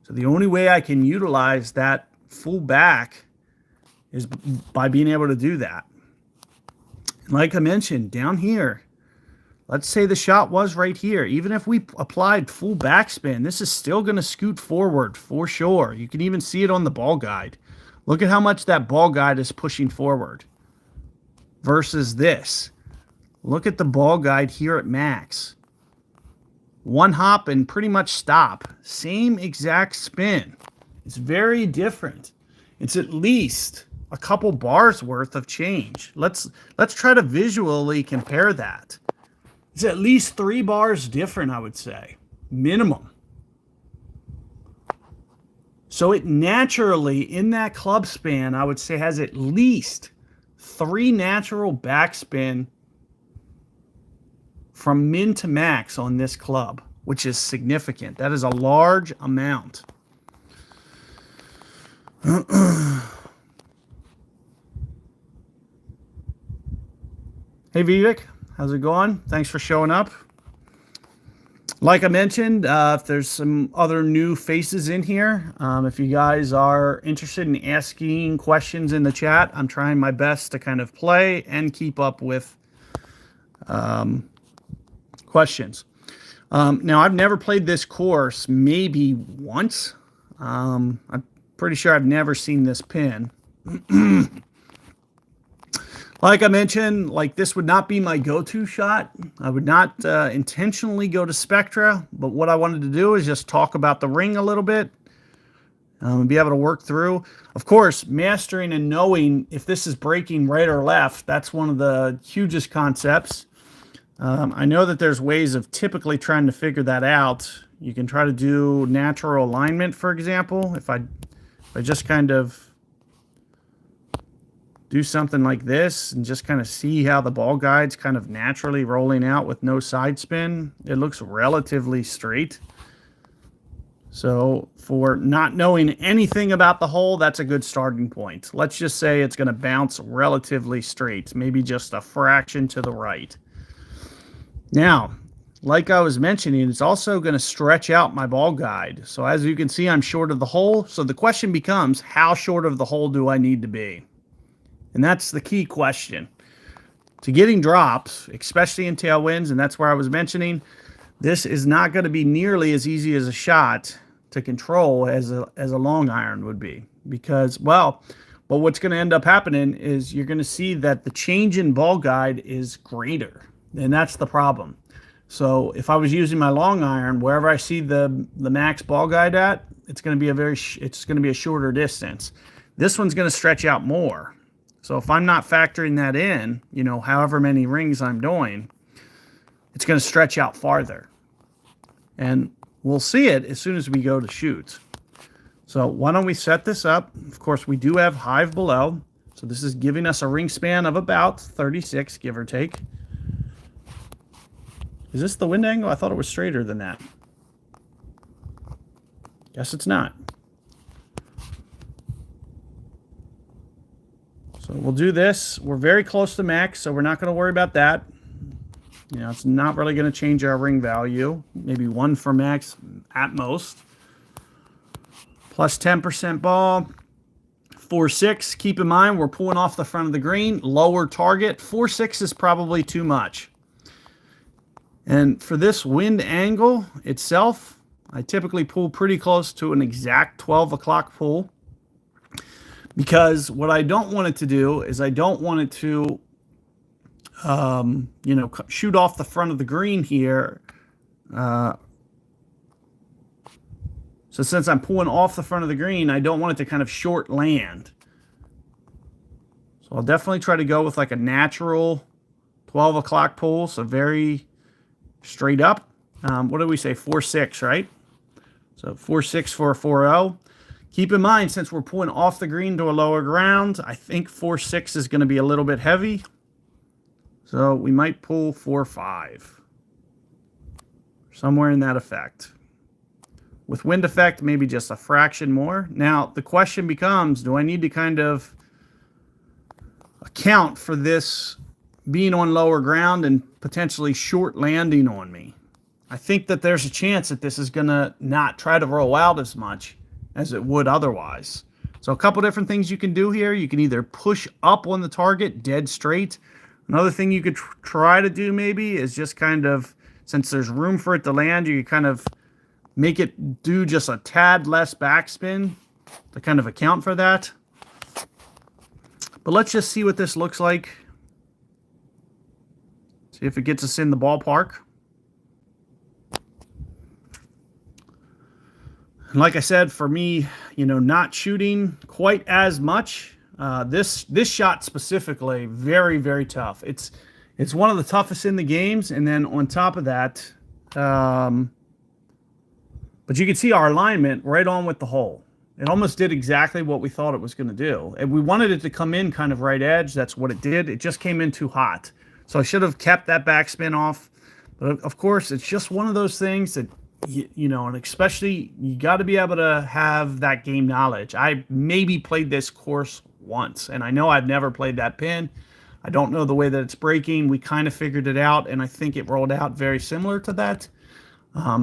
Speaker 1: So the only way I can utilize that full back is by being able to do that. And like I mentioned, down here, let's say the shot was right here. Even if we applied full backspin, this is still going to scoot forward for sure. You can even see it on the ball guide. Look at how much that ball guide is pushing forward versus this. Look at the ball guide here at max. one hop and pretty much stop. Same exact spin. It's very different. It's at least a couple bars worth of change. Let's try to visually compare that. It's at least 3 bars different, I would say, minimum. So it naturally, in that club span, I would say has at least 3 natural backspin from min to max on this club, which is significant. That is a large amount. Hey Vivek, how's it going? Thanks for showing up. Like I mentioned, if there's some other new faces in here, if you guys are interested in asking questions in the chat, I'm trying my best to kind of play and keep up with questions. Now, I've never played this course, maybe once. I'm pretty sure I've never seen this pin. Like I mentioned, like this would not be my go-to shot. I would not intentionally go to Spectra, but what I wanted to do is just talk about the ring a little bit and be able to work through. Of course, mastering and knowing if this is breaking right or left, that's one of the hugest concepts. I know that there's ways of typically trying to figure that out. You can try to do natural alignment, for example. If I just kind of do something like this and just kind of see how the ball guide's kind of naturally rolling out with no side spin, it looks relatively straight. So for not knowing anything about the hole, that's a good starting point. Let's just say it's going to bounce relatively straight, maybe just a fraction to the right. Now, like I was mentioning, it's also going to stretch out my ball guide. So as you can see, I'm short of the hole. So the question becomes, how short of the hole do I need to be? And that's the key question. To getting drops, especially in tailwinds, and that's where I was mentioning, this is not going to be nearly as easy as a shot to control as a long iron would be. Because, well, but what's going to end up happening is you're going to see that the change in ball guide is greater. And that's the problem. So if I was using my long iron, wherever I see the max ball guide at, it's going to be a shorter distance. This one's going to stretch out more. So if I'm not factoring that in, you know, however many rings I'm doing, it's going to stretch out farther. And we'll see it as soon as we go to shoot. So why don't we set this up? Of course, we do have hive below. So this is giving us a ring span of about 36, give or take. Is this the wind angle? I thought it was straighter than that. Guess it's not. So we'll do this. We're very close to max, so we're not going to worry about that. You know, it's not really going to change our ring value. Maybe 1 for max at most. Plus 10% ball. 4-6. Keep in mind, we're pulling off the front of the green. Lower target. 4-6 is probably too much. And for this wind angle itself, I typically pull pretty close to an exact 12 o'clock pull. Because what I don't want it to do is I don't want it to, you know, shoot off the front of the green here. So since I'm pulling off the front of the green, I don't want it to kind of short land. So I'll definitely try to go with like a natural 12 o'clock pull. So very straight up. What did we say? 4-6, right? So 4-6 for a 4-0. Keep in mind, since we're pulling off the green to a lower ground, I think 4-6 is going to be a little bit heavy. So we might pull 4-5. Somewhere in that effect. With wind effect, maybe just a fraction more. Now, the question becomes, do I need to kind of account for this being on lower ground and potentially short landing on me? I think that there's a chance that this is going to not try to roll out as much as it would otherwise. So a couple different things you can do here. You can either push up on the target dead straight. Another thing you could try to do maybe is just kind of, since there's room for it to land, you can kind of make it do just a tad less backspin to kind of account for that. But let's just see what this looks like. See if it gets us in the ballpark. And like I said, for me, not shooting quite as much, this shot specifically, very, very tough. It's one of the toughest in the games. And then on top of that, but you can see our alignment right on with the hole. It almost did exactly what we thought it was going to do. And we wanted it to come in kind of right edge. That's what it did. It just came in too hot. So I should have kept that backspin off. But of course, it's just one of those things that, and especially you got to be able to have that game knowledge. I maybe played this course once, and I know I've never played that pin. I don't know the way that it's breaking. We kind of figured it out, and I think it rolled out very similar to that.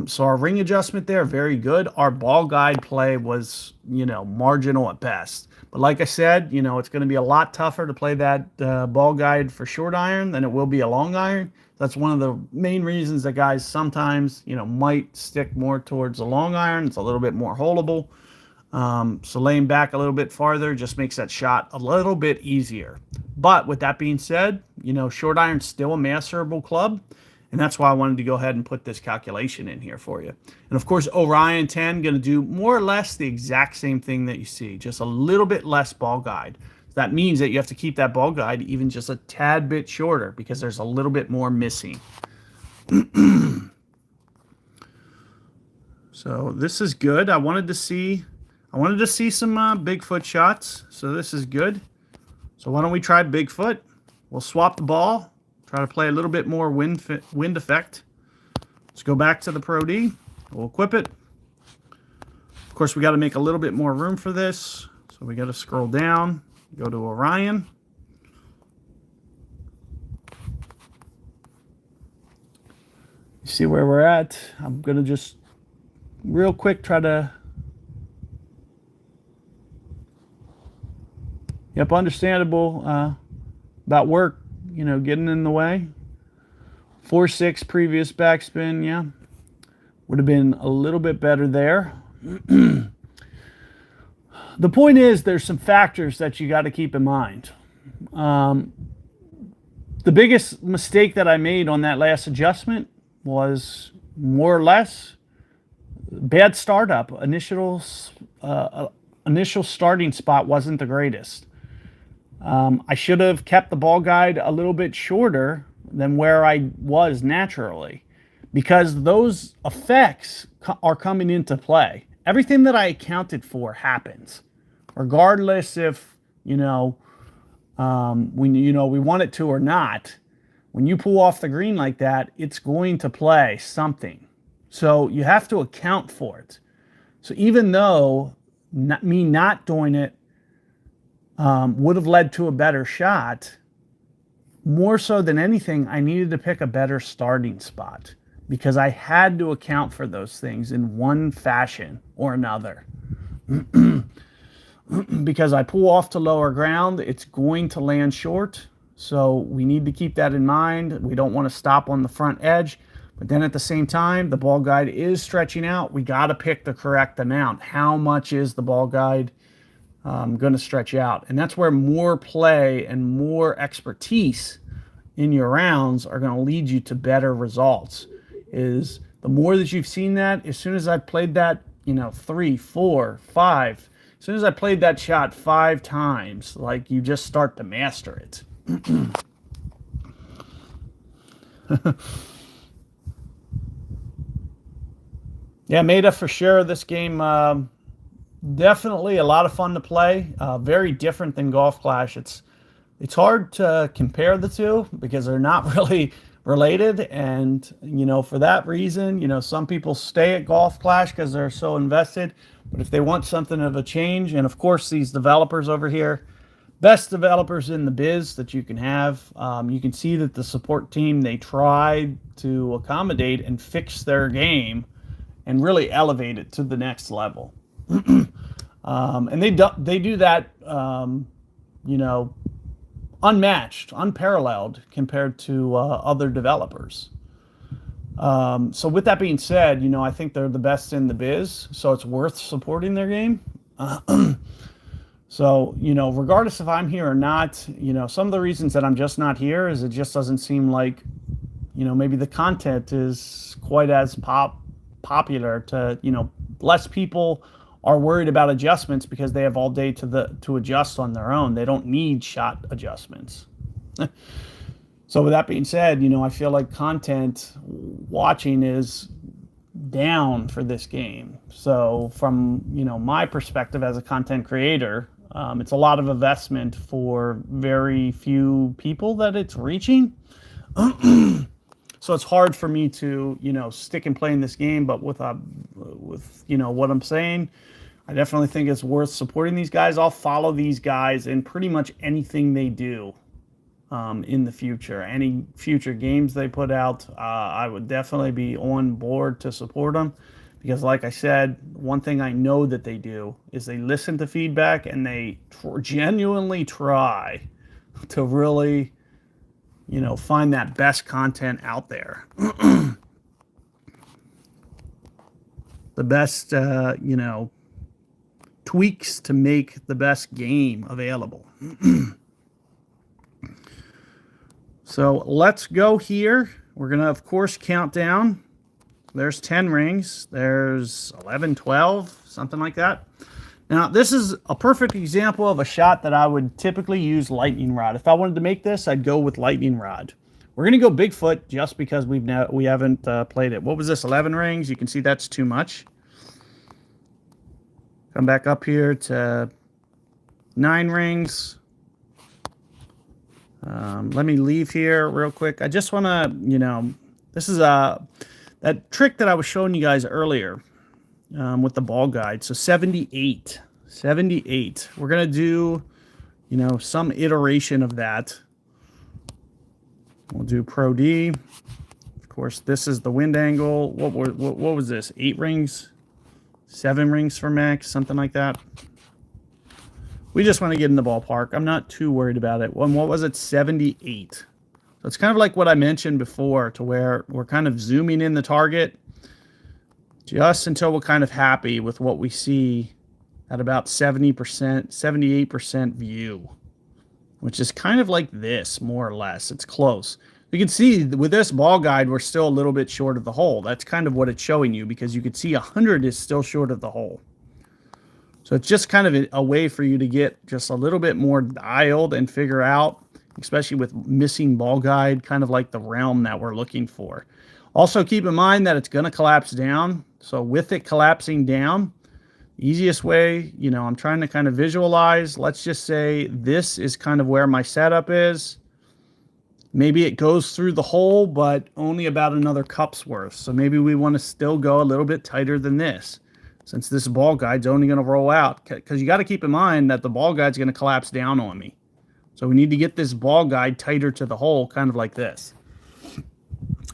Speaker 1: So our ring adjustment there, very good. Our ball guide play was, marginal at best. But like I said, it's going to be a lot tougher to play that ball guide for short iron than it will be a long iron. That's one of the main reasons that guys sometimes, might stick more towards the long iron. It's a little bit more holeable. So laying back a little bit farther just makes that shot a little bit easier. But with that being said, short iron's still a masterable club. And that's why I wanted to go ahead and put this calculation in here for you. And of course, Orion 10 going to do more or less the exact same thing that you see, just a little bit less ball guide. So that means that you have to keep that ball guide even just a tad bit shorter because there's a little bit more missing. So this is good. I wanted to see some Bigfoot shots. So this is good. So why don't we try Bigfoot? We'll swap the ball. Try to play a little bit more wind effect. Let's go back to the Pro D. We'll equip it. Of course, we got to make a little bit more room for this. So we got to scroll down, go to Orion. You see where we're at? I'm going to just real quick try to... Yep, understandable about work. Getting in the way. 4-6 previous backspin, yeah. Would have been a little bit better there. The point is, there's some factors that you got to keep in mind. The biggest mistake that I made on that last adjustment was more or less bad startup. Initial starting spot wasn't the greatest. I should have kept the ball guide a little bit shorter than where I was naturally because those effects are coming into play. Everything that I accounted for happens, regardless if, we want it to or not. When you pull off the green like that, it's going to play something. So you have to account for it. So even though me not doing it would have led to a better shot, more so than anything, I needed to pick a better starting spot because I had to account for those things in one fashion or another. Because I pull off to lower ground, it's going to land short. So we need to keep that in mind. We don't want to stop on the front edge. But then at the same time, the ball guide is stretching out. We got to pick the correct amount. How much is the ball guide going to stretch out? And that's where more play and more expertise in your rounds are going to lead you to better results. Is the more that you've seen that, as soon as I played that, 3, 4, 5, as soon as I played that shot 5 times, like you just start to master it. Yeah, Maida, for sure. This game, definitely a lot of fun to play. Very different than Golf Clash. It's hard to compare the two because they're not really related. And, for that reason, some people stay at Golf Clash because they're so invested. But if they want something of a change, and of course, these developers over here, best developers in the biz that you can have. You can see that the support team, they tried to accommodate and fix their game and really elevate it to the next level. And they do that, unmatched, unparalleled compared to other developers. So with that being said, I think they're the best in the biz, so it's worth supporting their game. So, regardless if I'm here or not, some of the reasons that I'm just not here is it just doesn't seem like, maybe the content is quite as popular to, less people are worried about adjustments because they have all day to adjust on their own. They don't need shot adjustments. So with that being said, I feel like content watching is down for this game. So from my perspective as a content creator, it's a lot of investment for very few people that it's reaching. So it's hard for me to stick and play in this game. But with what I'm saying, I definitely think it's worth supporting these guys. I'll follow these guys in pretty much anything they do in the future. Any future games they put out, I would definitely be on board to support them. Because like I said, one thing I know that they do is they listen to feedback and they genuinely try to really, find that best content out there. The best, tweaks to make the best game available. So let's go here. We're going to, of course, count down. There's 10 rings. There's 11, 12, something like that. Now, this is a perfect example of a shot that I would typically use LightningRod. If I wanted to make this, I'd go with LightningRod. We're going to go Bigfoot just because we haven't played it. What was this, 11 rings? You can see that's too much. Come back up here to 9 rings. Let me leave here real quick. I just want to, this is that trick that I was showing you guys earlier with the ball guide. So 78. We're going to do, some iteration of that. We'll do Pro D. Of course, this is the wind angle. What was this? 8 rings? 7 rings for max? Something like that. We just want to get in the ballpark. I'm not too worried about it. What was it? 78. So it's kind of like what I mentioned before, to where we're kind of zooming in the target just until we're kind of happy with what we see at about 70%, 78% view, which is kind of like this, more or less. It's close. You can see with this ball guide, we're still a little bit short of the hole. That's kind of what it's showing you, because you can see 100 is still short of the hole. So it's just kind of a way for you to get just a little bit more dialed and figure out, especially with missing ball guide, kind of like the realm that we're looking for. Also keep in mind that it's going to collapse down. So with it collapsing down, the easiest way, I'm trying to kind of visualize. Let's just say this is kind of where my setup is. Maybe it goes through the hole, but only about another cup's worth. So maybe we want to still go a little bit tighter than this, since this ball guide's only going to roll out. Because you got to keep in mind that the ball guide's going to collapse down on me. So we need to get this ball guide tighter to the hole, kind of like this.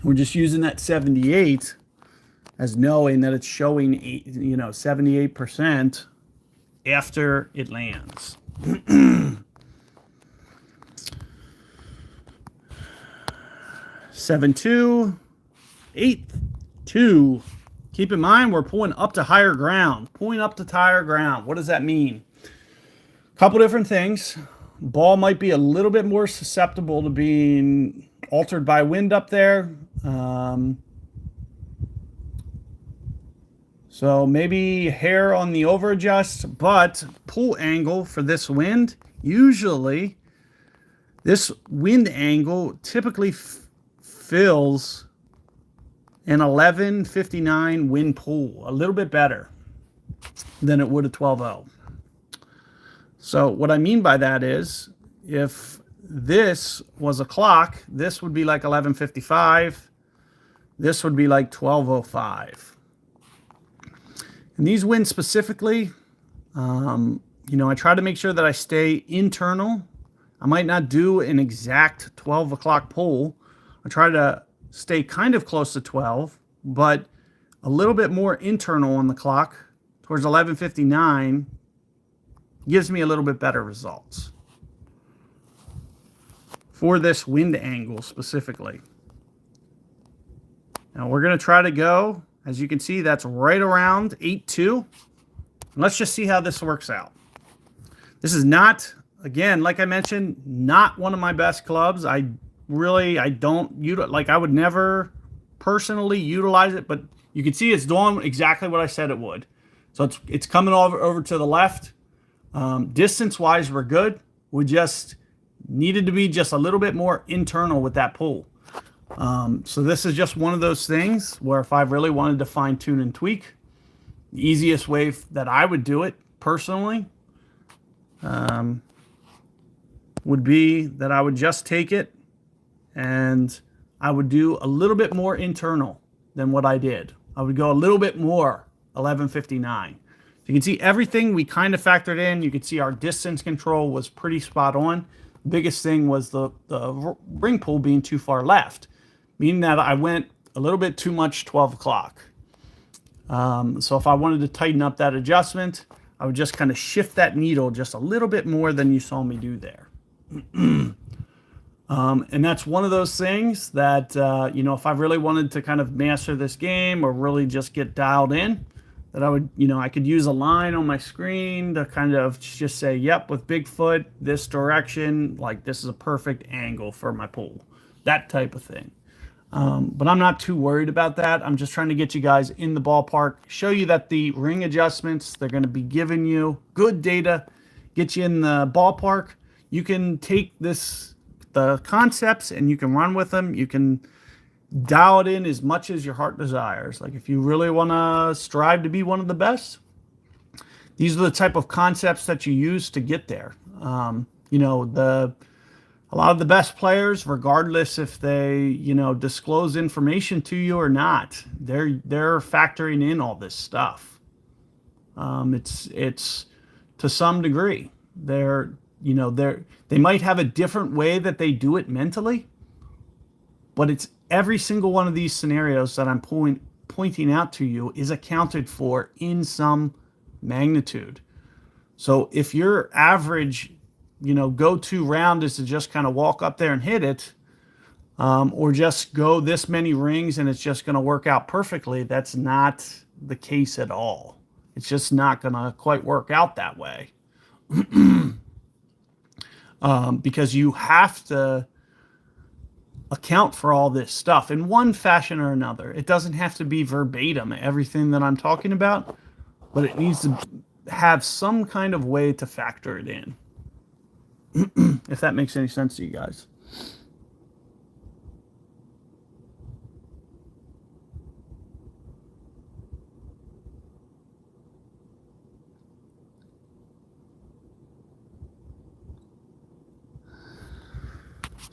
Speaker 1: We're just using that 78 as knowing that it's showing 78% after it lands. 7-2, 8-2. Keep in mind, we're pulling up to higher ground. Pulling up to higher ground. What does that mean? A couple different things. Ball might be a little bit more susceptible to being altered by wind up there. So maybe hair on the over adjust, but pull angle for this wind, usually this wind angle typically fills an 1159 wind pull, a little bit better than it would a 12-0. So what I mean by that is, if this was a clock, this would be like 1155. This would be like 1205. And these winds specifically, I try to make sure that I stay internal. I might not do an exact 12 o'clock pull. I try to stay kind of close to 12, but a little bit more internal on the clock towards 11:59 gives me a little bit better results for this wind angle specifically. Now we're going to try to go, as you can see, that's right around 8-2. Let's just see how this works out. This is not, again, like I mentioned, not one of my best clubs. I would never personally utilize it, but you can see it's doing exactly what I said it would. So it's coming over to the left. Distance-wise, we're good. We just needed to be just a little bit more internal with that pull. So this is just one of those things where if I really wanted to fine tune and tweak, the easiest way that I would do it personally would be that I would just take it and I would do a little bit more internal than what I did. I would go a little bit more 1159. You can see everything we kind of factored in. You can see our distance control was pretty spot on. The biggest thing was the ring pull being too far left, meaning that I went a little bit too much 12 o'clock. So if I wanted to tighten up that adjustment, I would just kind of shift that needle just a little bit more than you saw me do there. And that's one of those things that, if I really wanted to kind of master this game or really just get dialed in, that I would, I could use a line on my screen to kind of just say, yep, with Bigfoot, this direction, like this is a perfect angle for my pull, that type of thing. But I'm not too worried about that. I'm just trying to get you guys in the ballpark, show you that the ring adjustments, they're going to be giving you good data, get you in the ballpark. You can take the concepts and you can run with them. You can dial it in as much as your heart desires. Like if you really want to strive to be one of the best, these are the type of concepts that you use to get there. A lot of the best players, regardless if they, disclose information to you or not, they're factoring in all this stuff. It's to some degree. They might have a different way that they do it mentally, but it's every single one of these scenarios that I'm pointing out to you is accounted for in some magnitude. So if your average go-to round is to just kind of walk up there and hit it, or just go this many rings and it's just going to work out perfectly, that's not the case at all. It's just not going to quite work out that way. Because you have to account for all this stuff in one fashion or another. It doesn't have to be verbatim, everything that I'm talking about, but it needs to have some kind of way to factor it in. If that makes any sense to you guys.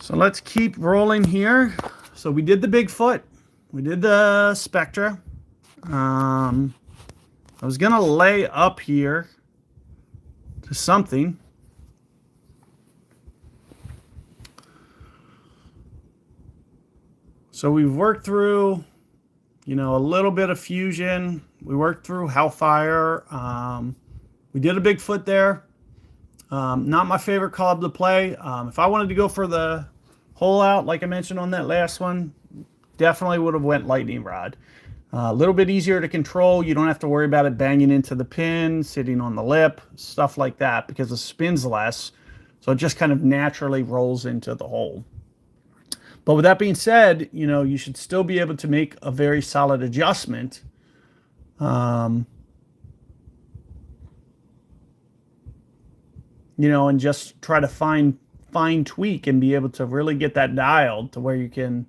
Speaker 1: So let's keep rolling here. So we did the Bigfoot. We did the Spectra. I was going to lay up here to something. So we've worked through, a little bit of fusion. We worked through Hellfire. We did a Bigfoot there. Not my favorite club to play. If I wanted to go for the hole out, like I mentioned on that last one, definitely would have went LightningRod. A little bit easier to control. You don't have to worry about it banging into the pin, sitting on the lip, stuff like that, because it spins less. So it just kind of naturally rolls into the hole. But with that being said, you should still be able to make a very solid adjustment. And just try to fine tweak and be able to really get that dialed to where you can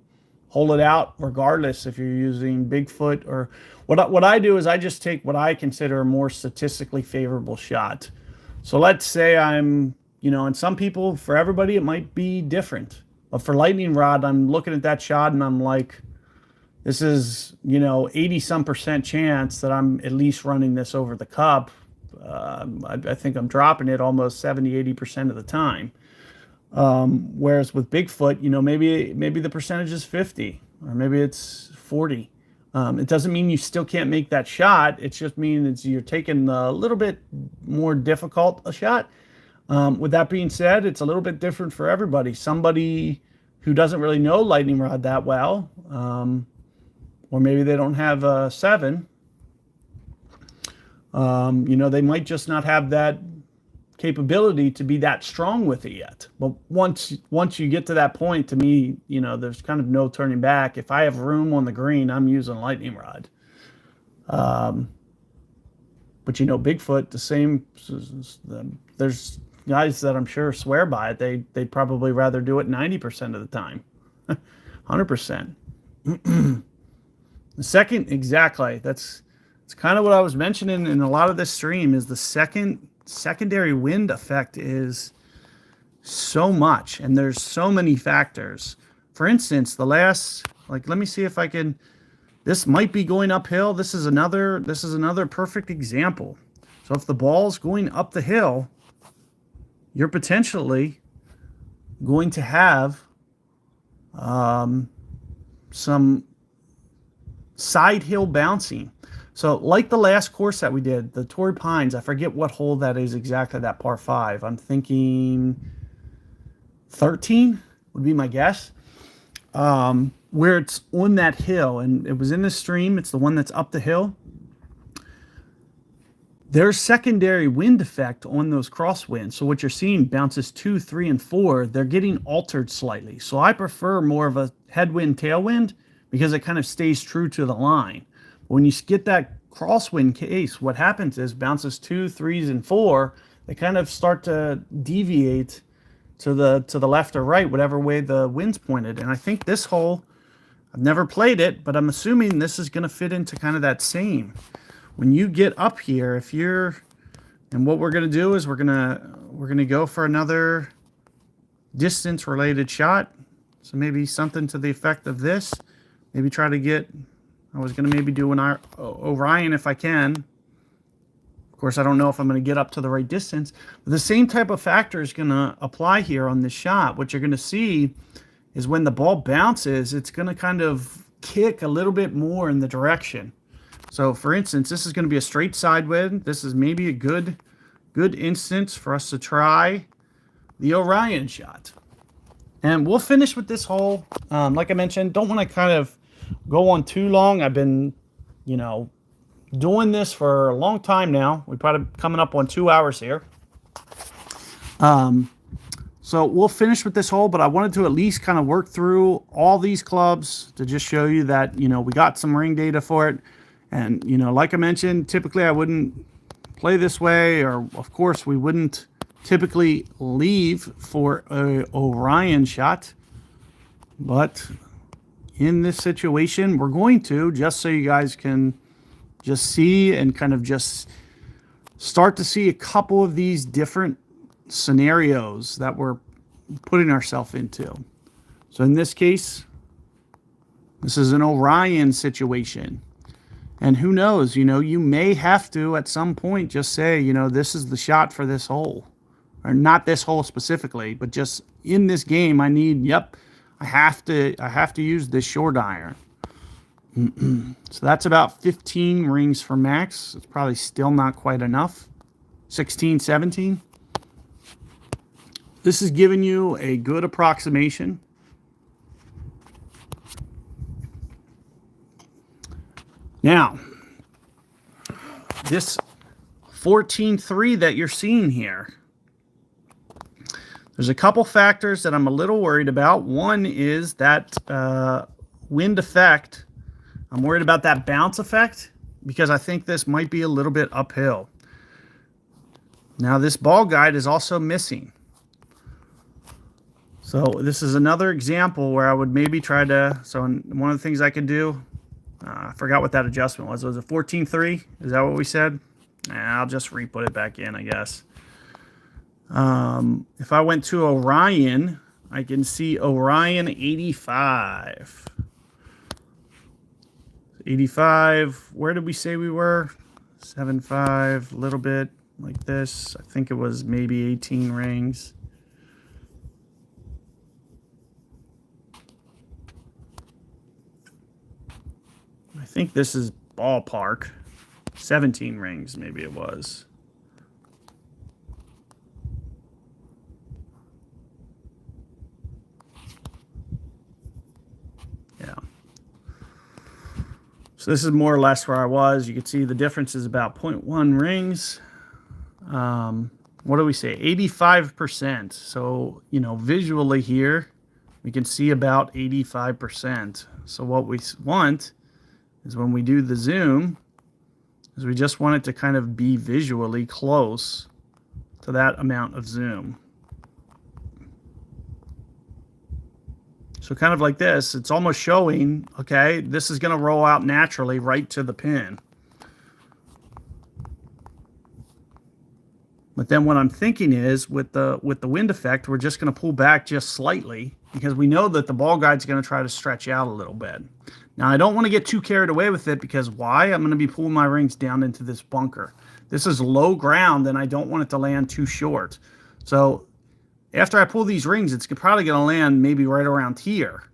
Speaker 1: hold it out regardless if you're using Bigfoot or what I do is I just take what I consider a more statistically favorable shot. So let's say I'm, and some people, for everybody, it might be different. But for LightningRod, I'm looking at that shot and I'm like, this is, 80-some% chance that I'm at least running this over the cup. I think I'm dropping it almost 70-80% of the time. Whereas with Bigfoot, maybe the percentage is 50 or maybe it's 40. It doesn't mean you still can't make that shot. It just means you're taking a little bit more difficult a shot. With that being said, it's a little bit different for everybody. Somebody who doesn't really know LightningRod that well, or maybe they don't have a 7, they might just not have that capability to be that strong with it yet. But once you get to that point, to me, there's kind of no turning back. If I have room on the green, I'm using LightningRod. But you know, Bigfoot, the same. There's guys that I'm sure swear by it. They'd probably rather do it 90% of the time, 100%. The second, exactly. That's kind of what I was mentioning in a lot of this stream. Is the secondary wind effect is so much, and there's so many factors. For instance, the last, like, let me see if I can. This might be going uphill. This is another perfect example. So if the ball's going up the hill, you're potentially going to have some side hill bouncing. So like the last course that we did, the Torrey Pines, I forget what hole that is exactly, that par 5. I'm thinking 13 would be my guess. Where it's on that hill, and it was in the stream. It's the one that's up the hill. There's secondary wind effect on those crosswinds. So what you're seeing, bounces 2, 3, and 4, they're getting altered slightly. So I prefer more of a headwind, tailwind, because it kind of stays true to the line. But when you get that crosswind case, what happens is bounces 2, 3s, and 4, they kind of start to deviate to the left or right, whatever way the wind's pointed. And I think this hole, I've never played it, but I'm assuming this is going to fit into kind of that same. When you get up here, if you're, and what we're going to do is we're going to go for another distance related shot. So maybe something to the effect of this. Maybe try to get, I was going to maybe do an Orion if I can. Of course, I don't know if I'm going to get up to the right distance. But the same type of factor is going to apply here on this shot. What you're going to see is when the ball bounces, it's going to kind of kick a little bit more in the direction. So for instance, this is going to be a straight side wind. This is maybe a good instance for us to try the Orion shot. And we'll finish with this hole. Like I mentioned, don't want to kind of go on too long. I've been, doing this for a long time now. We're probably coming up on 2 hours here. So we'll finish with this hole, but I wanted to at least kind of work through all these clubs to just show you that, we got some ring data for it. And, like I mentioned, typically I wouldn't play this way, or of course we wouldn't typically leave for a Orion shot. But in this situation, we're going to, just so you guys can just see and kind of just start to see a couple of these different scenarios that we're putting ourselves into. So in this case, this is an Orion situation. And who knows, you may have to at some point just say, this is the shot for this hole. Or not this hole specifically, but just in this game I need, I have to use this short iron. So that's about 15 rings for max. It's probably still not quite enough. 16, 17. This is giving you a good approximation. Now, this 14.3 that you're seeing here, there's a couple factors that I'm a little worried about. One is that wind effect. I'm worried about that bounce effect because I think this might be a little bit uphill. Now, this ball guide is also missing. So this is another example where I would maybe try to, so one of the things I could do, I forgot what that adjustment was. Was it 14.3? Is that what we said? I'll just re-put it back in, I guess. If I went to Orion, I can see Orion 85. 85, where did we say we were? 7.5, a little bit like this. I think it was maybe 18 rings. I think this is ballpark. 17 rings, maybe it was. Yeah. So this is more or less where I was. You can see the difference is about 0.1 rings. What do we say? 85%. So, visually here, we can see about 85%. So what we want is when we do the zoom, because we just want it to kind of be visually close to that amount of zoom. So kind of like this, it's almost showing, okay, this is going to roll out naturally right to the pin. But then what I'm thinking is with the wind effect, we're just going to pull back just slightly because we know that the ball guide's going to try to stretch out a little bit. Now, I don't want to get too carried away with it because why? I'm going to be pulling my rings down into this bunker. This is low ground and I don't want it to land too short. So after I pull these rings, it's probably going to land maybe right around here.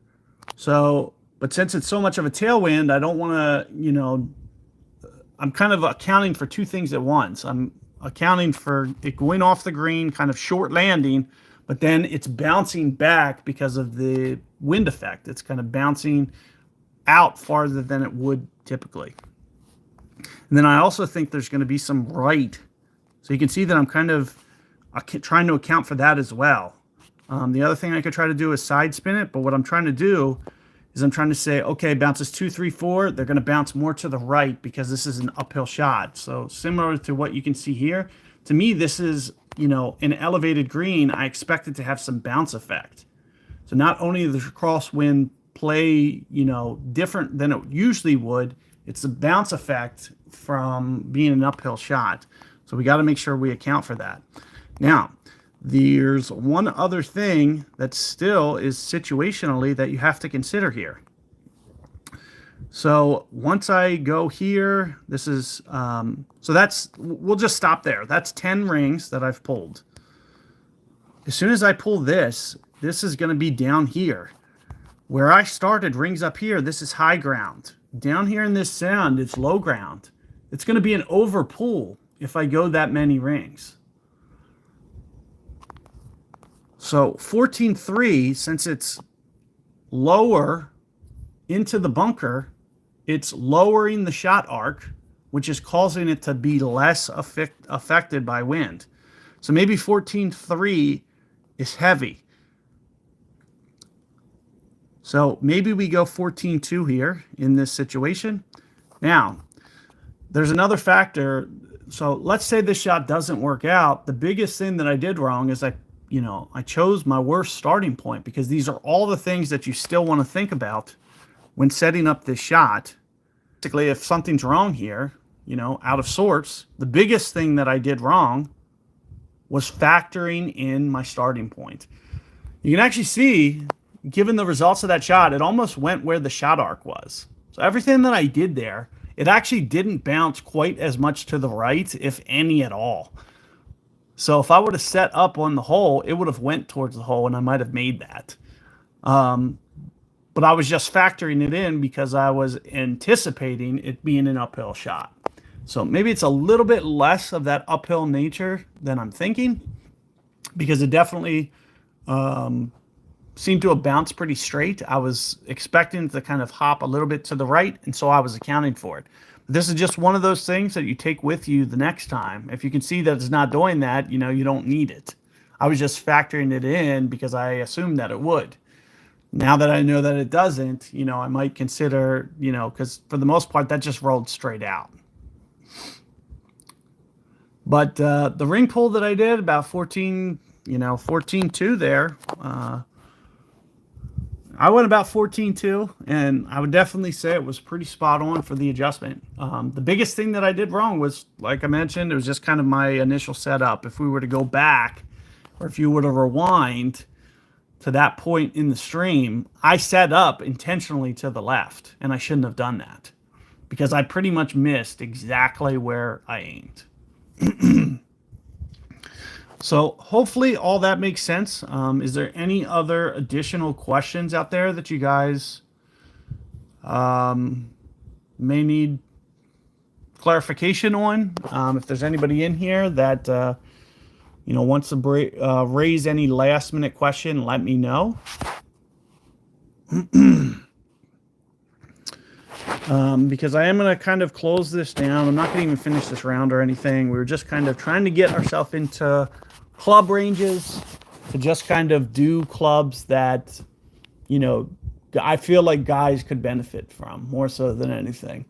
Speaker 1: So, but since it's so much of a tailwind, I don't want to, you know, I'm kind of accounting for two things at once. I'm accounting for it going off the green, kind of short landing, but then it's bouncing back because of the wind effect. It's kind of bouncing out farther than it would typically. And then I also think there's going to be some right. So you can see that I'm kind of trying to account for that as well. The other thing I could try to do is side spin it, but what I'm trying to do is I'm trying to say, okay, bounces 2, 3, 4. They're going to bounce more to the right because this is an uphill shot. So similar to what you can see here, to me, this is, you know, an elevated green. I expect it to have some bounce effect. So not only does the crosswind play, you know, different than it usually would, it's the bounce effect from being an uphill shot. So we got to make sure we account for that. Now, there's one other thing that still is situationally that you have to consider here. So once I go here, this is, so that's, we'll just stop there. That's 10 rings that I've pulled. As soon as I pull this, this is going to be down here. Where I started, rings up here, this is high ground. Down here in this sound, it's low ground. It's going to be an over pull if I go that many rings. So 14.3, since it's lower into the bunker, it's lowering the shot arc, which is causing it to be less affected by wind. So maybe 14.3 is heavy. So maybe we go 14.2 here in this situation. Now, there's another factor. So let's say this shot doesn't work out. The biggest thing that I did wrong is I chose my worst starting point because these are all the things that you still want to think about when setting up this shot. Basically, if something's wrong here, you know, out of sorts, the biggest thing that I did wrong was factoring in my starting point. You can actually see, given the results of that shot, it almost went where the shot arc was. So everything that I did there, it actually didn't bounce quite as much to the right, if any at all. So if I would have set up on the hole, it would have went towards the hole and I might have made that. But I was just factoring it in because I was anticipating it being an uphill shot. So maybe it's a little bit less of that uphill nature than I'm thinking, because it definitely seemed to have bounced pretty straight. I was expecting to kind of hop a little bit to the right, and so I was accounting for it. This is just one of those things that you take with you the next time. If you can see that it's not doing that, you know, you don't need it. I was just factoring it in because I assumed that it would. Now that I know that it doesn't, you know, I might consider, you know, because for the most part, that just rolled straight out. But the ring pull that I did, about 14.2 there, I went about 14.2, and I would definitely say it was pretty spot on for the adjustment. The biggest thing that I did wrong was, like I mentioned, it was just kind of my initial setup. If we were to go back, or if you were to rewind to that point in the stream, I set up intentionally to the left, and I shouldn't have done that because I pretty much missed exactly where I aimed. So hopefully all that makes sense. Is there any other additional questions out there that you guys may need clarification on? If there's anybody in here that you know, wants to raise any last minute question, let me know. Because I am going to kind of close this down. I'm not going to even finish this round or anything. We were just kind of trying to get ourselves into club ranges to just kind of do clubs that, you know, I feel like guys could benefit from more so than anything.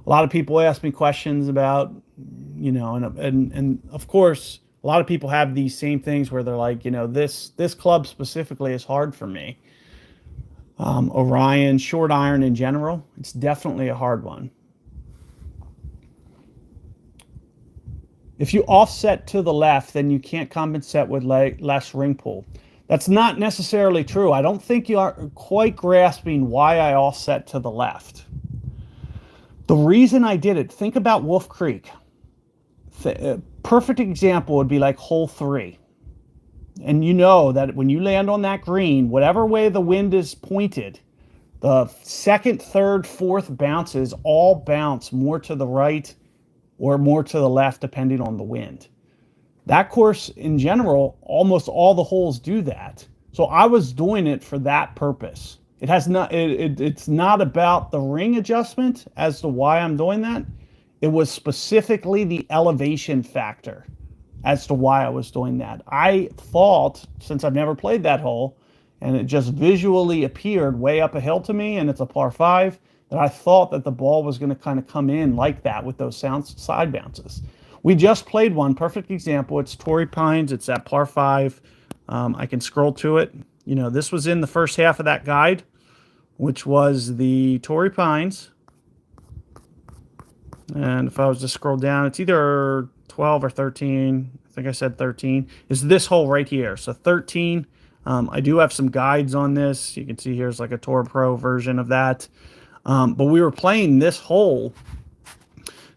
Speaker 1: a lot of people ask me questions about, you know, and of course, a lot of people have these same things where they're like, you know, this club specifically is hard for me. Orion, short iron in general, it's definitely a hard one. If you offset to the left, then you can't compensate with less ring pull. That's not necessarily true. I don't think you are quite grasping why I offset to the left. The reason I did it, think about Wolf Creek. Perfect example would be like hole 3. And you know that when you land on that green, whatever way the wind is pointed, the second, third, fourth bounces all bounce more to the right or more to the left, depending on the wind. That course, in general, almost all the holes do that. So I was doing it for that purpose. It has not. It's not about the ring adjustment as to why I'm doing that. It was specifically the elevation factor as to why I was doing that. I thought, since I've never played that hole, and it just visually appeared way up a hill to me, and it's a par 5, that I thought that the ball was going to kind of come in like that with those side bounces. We just played one, perfect example. It's Torrey Pines. It's that par 5. I can scroll to it. You know, this was in the first half of that guide, which was the Torrey Pines. And if I was to scroll down, it's either 12 or 13. I think I said 13. Is this hole right here. So 13. I do have some guides on this. You can see here's like a Tour Pro version of that. But we were playing this hole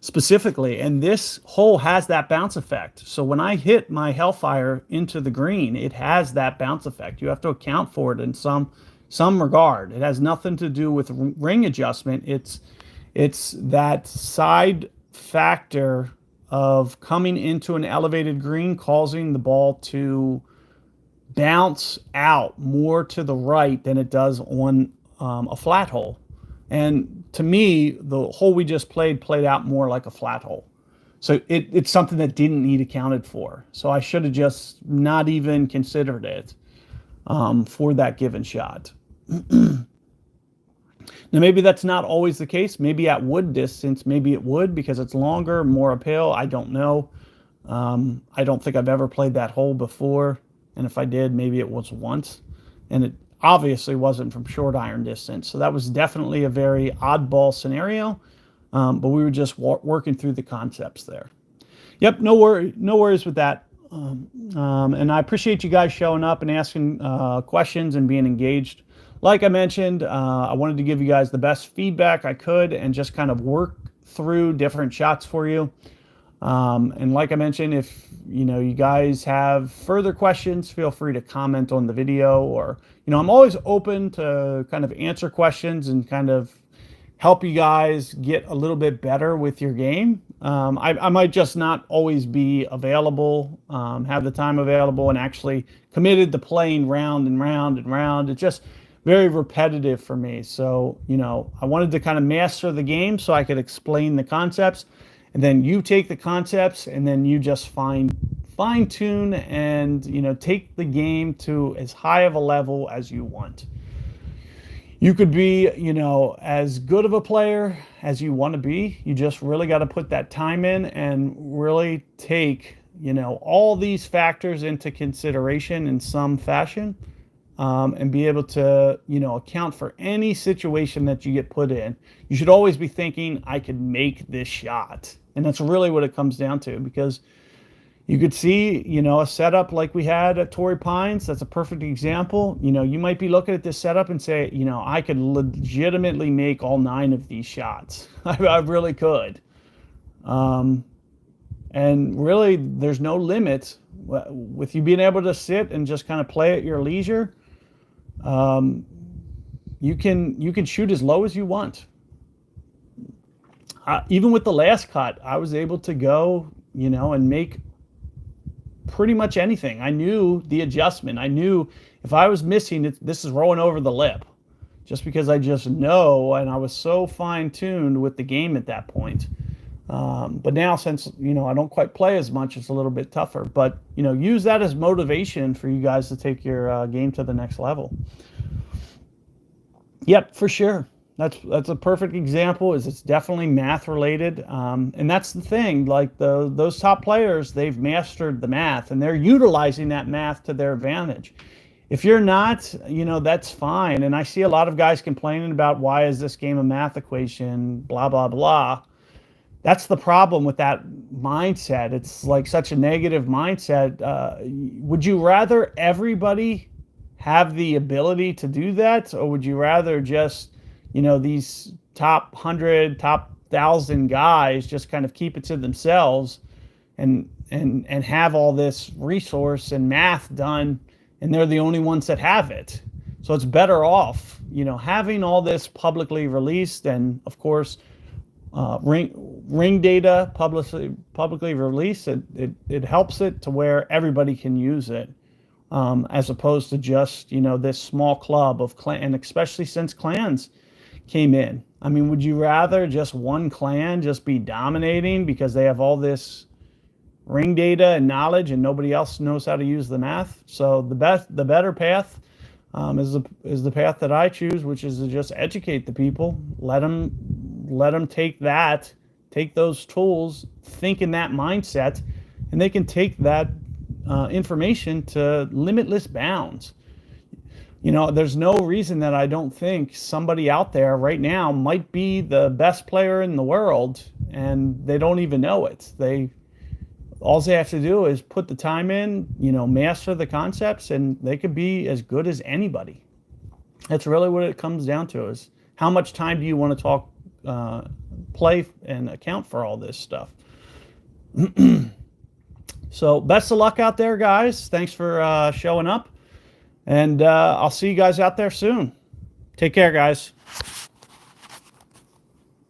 Speaker 1: specifically, and this hole has that bounce effect. So when I hit my Hellfire into the green, it has that bounce effect. You have to account for it in some regard. It has nothing to do with ring adjustment. It's that side factor of coming into an elevated green, causing the ball to bounce out more to the right than it does on a flat hole. And to me, the hole we just played out more like a flat hole. So it's something that didn't need accounted for. So I should have just not even considered it for that given shot. Now, maybe that's not always the case. Maybe at wood distance, maybe it would because it's longer, more uphill. I don't know. I don't think I've ever played that hole before. And if I did, maybe it was once. And it obviously wasn't from short iron distance. So that was definitely a very oddball scenario. But we were just working through the concepts there. Yep, no worries with that. And I appreciate you guys showing up and asking questions and being engaged. Like I mentioned, I wanted to give you guys the best feedback I could and just kind of work through different shots for you. And like I mentioned, if you guys have further questions, feel free to comment on the video, or I'm always open to kind of answer questions and kind of help you guys get a little bit better with your game. I might just not always be available, have the time available, and actually committed to playing round and round and round. It's just very repetitive for me. So, I wanted to kind of master the game so I could explain the concepts, and then you take the concepts and then you just fine tune and, take the game to as high of a level as you want. You could be, as good of a player as you want to be. You just really got to put that time in and really take, all these factors into consideration in some fashion. And be able to, account for any situation that you get put in. You should always be thinking, I could make this shot. And that's really what it comes down to, because you could see, a setup like we had at Torrey Pines. That's a perfect example. You might be looking at this setup and say, I could legitimately make all 9 of these shots. I really could. And really, there's no limit with you being able to sit and just kind of play at your leisure. You can shoot as low as you want. Even with the last cut, I was able to go, and make pretty much anything. I knew the adjustment. I knew if I was missing it, this is rolling over the lip, just because I just know, and I was so fine-tuned with the game at that point. But now, since, I don't quite play as much, it's a little bit tougher. But, use that as motivation for you guys to take your game to the next level. Yep, for sure. That's a perfect example. Is it's definitely math related, and that's the thing. Like those top players, they've mastered the math, and they're utilizing that math to their advantage. If you're not, that's fine. And I see a lot of guys complaining about why is this game a math equation, blah blah blah. That's the problem with that mindset. It's like such a negative mindset. Would you rather everybody have the ability to do that, or would you rather just, these top 100, top 1,000 guys just kind of keep it to themselves and have all this resource and math done, and they're the only ones that have it? So it's better off, having all this publicly released, and of course, ring data publicly released. It helps it to where everybody can use it, as opposed to just this small club of clan. And especially since clans came in, I mean, would you rather just one clan just be dominating because they have all this ring data and knowledge and nobody else knows how to use the math? So the better path is the path that I choose, which is to just educate the people. Let them take those tools, think in that mindset, and they can take that information to limitless bounds. There's no reason that I don't think somebody out there right now might be the best player in the world and they don't even know it. All they have to do is put the time in, master the concepts, and they could be as good as anybody. That's really what it comes down to, is how much time do you want to play and account for all this stuff. So best of luck out there, guys. Thanks for showing up, and I'll see you guys out there soon. Take care, guys.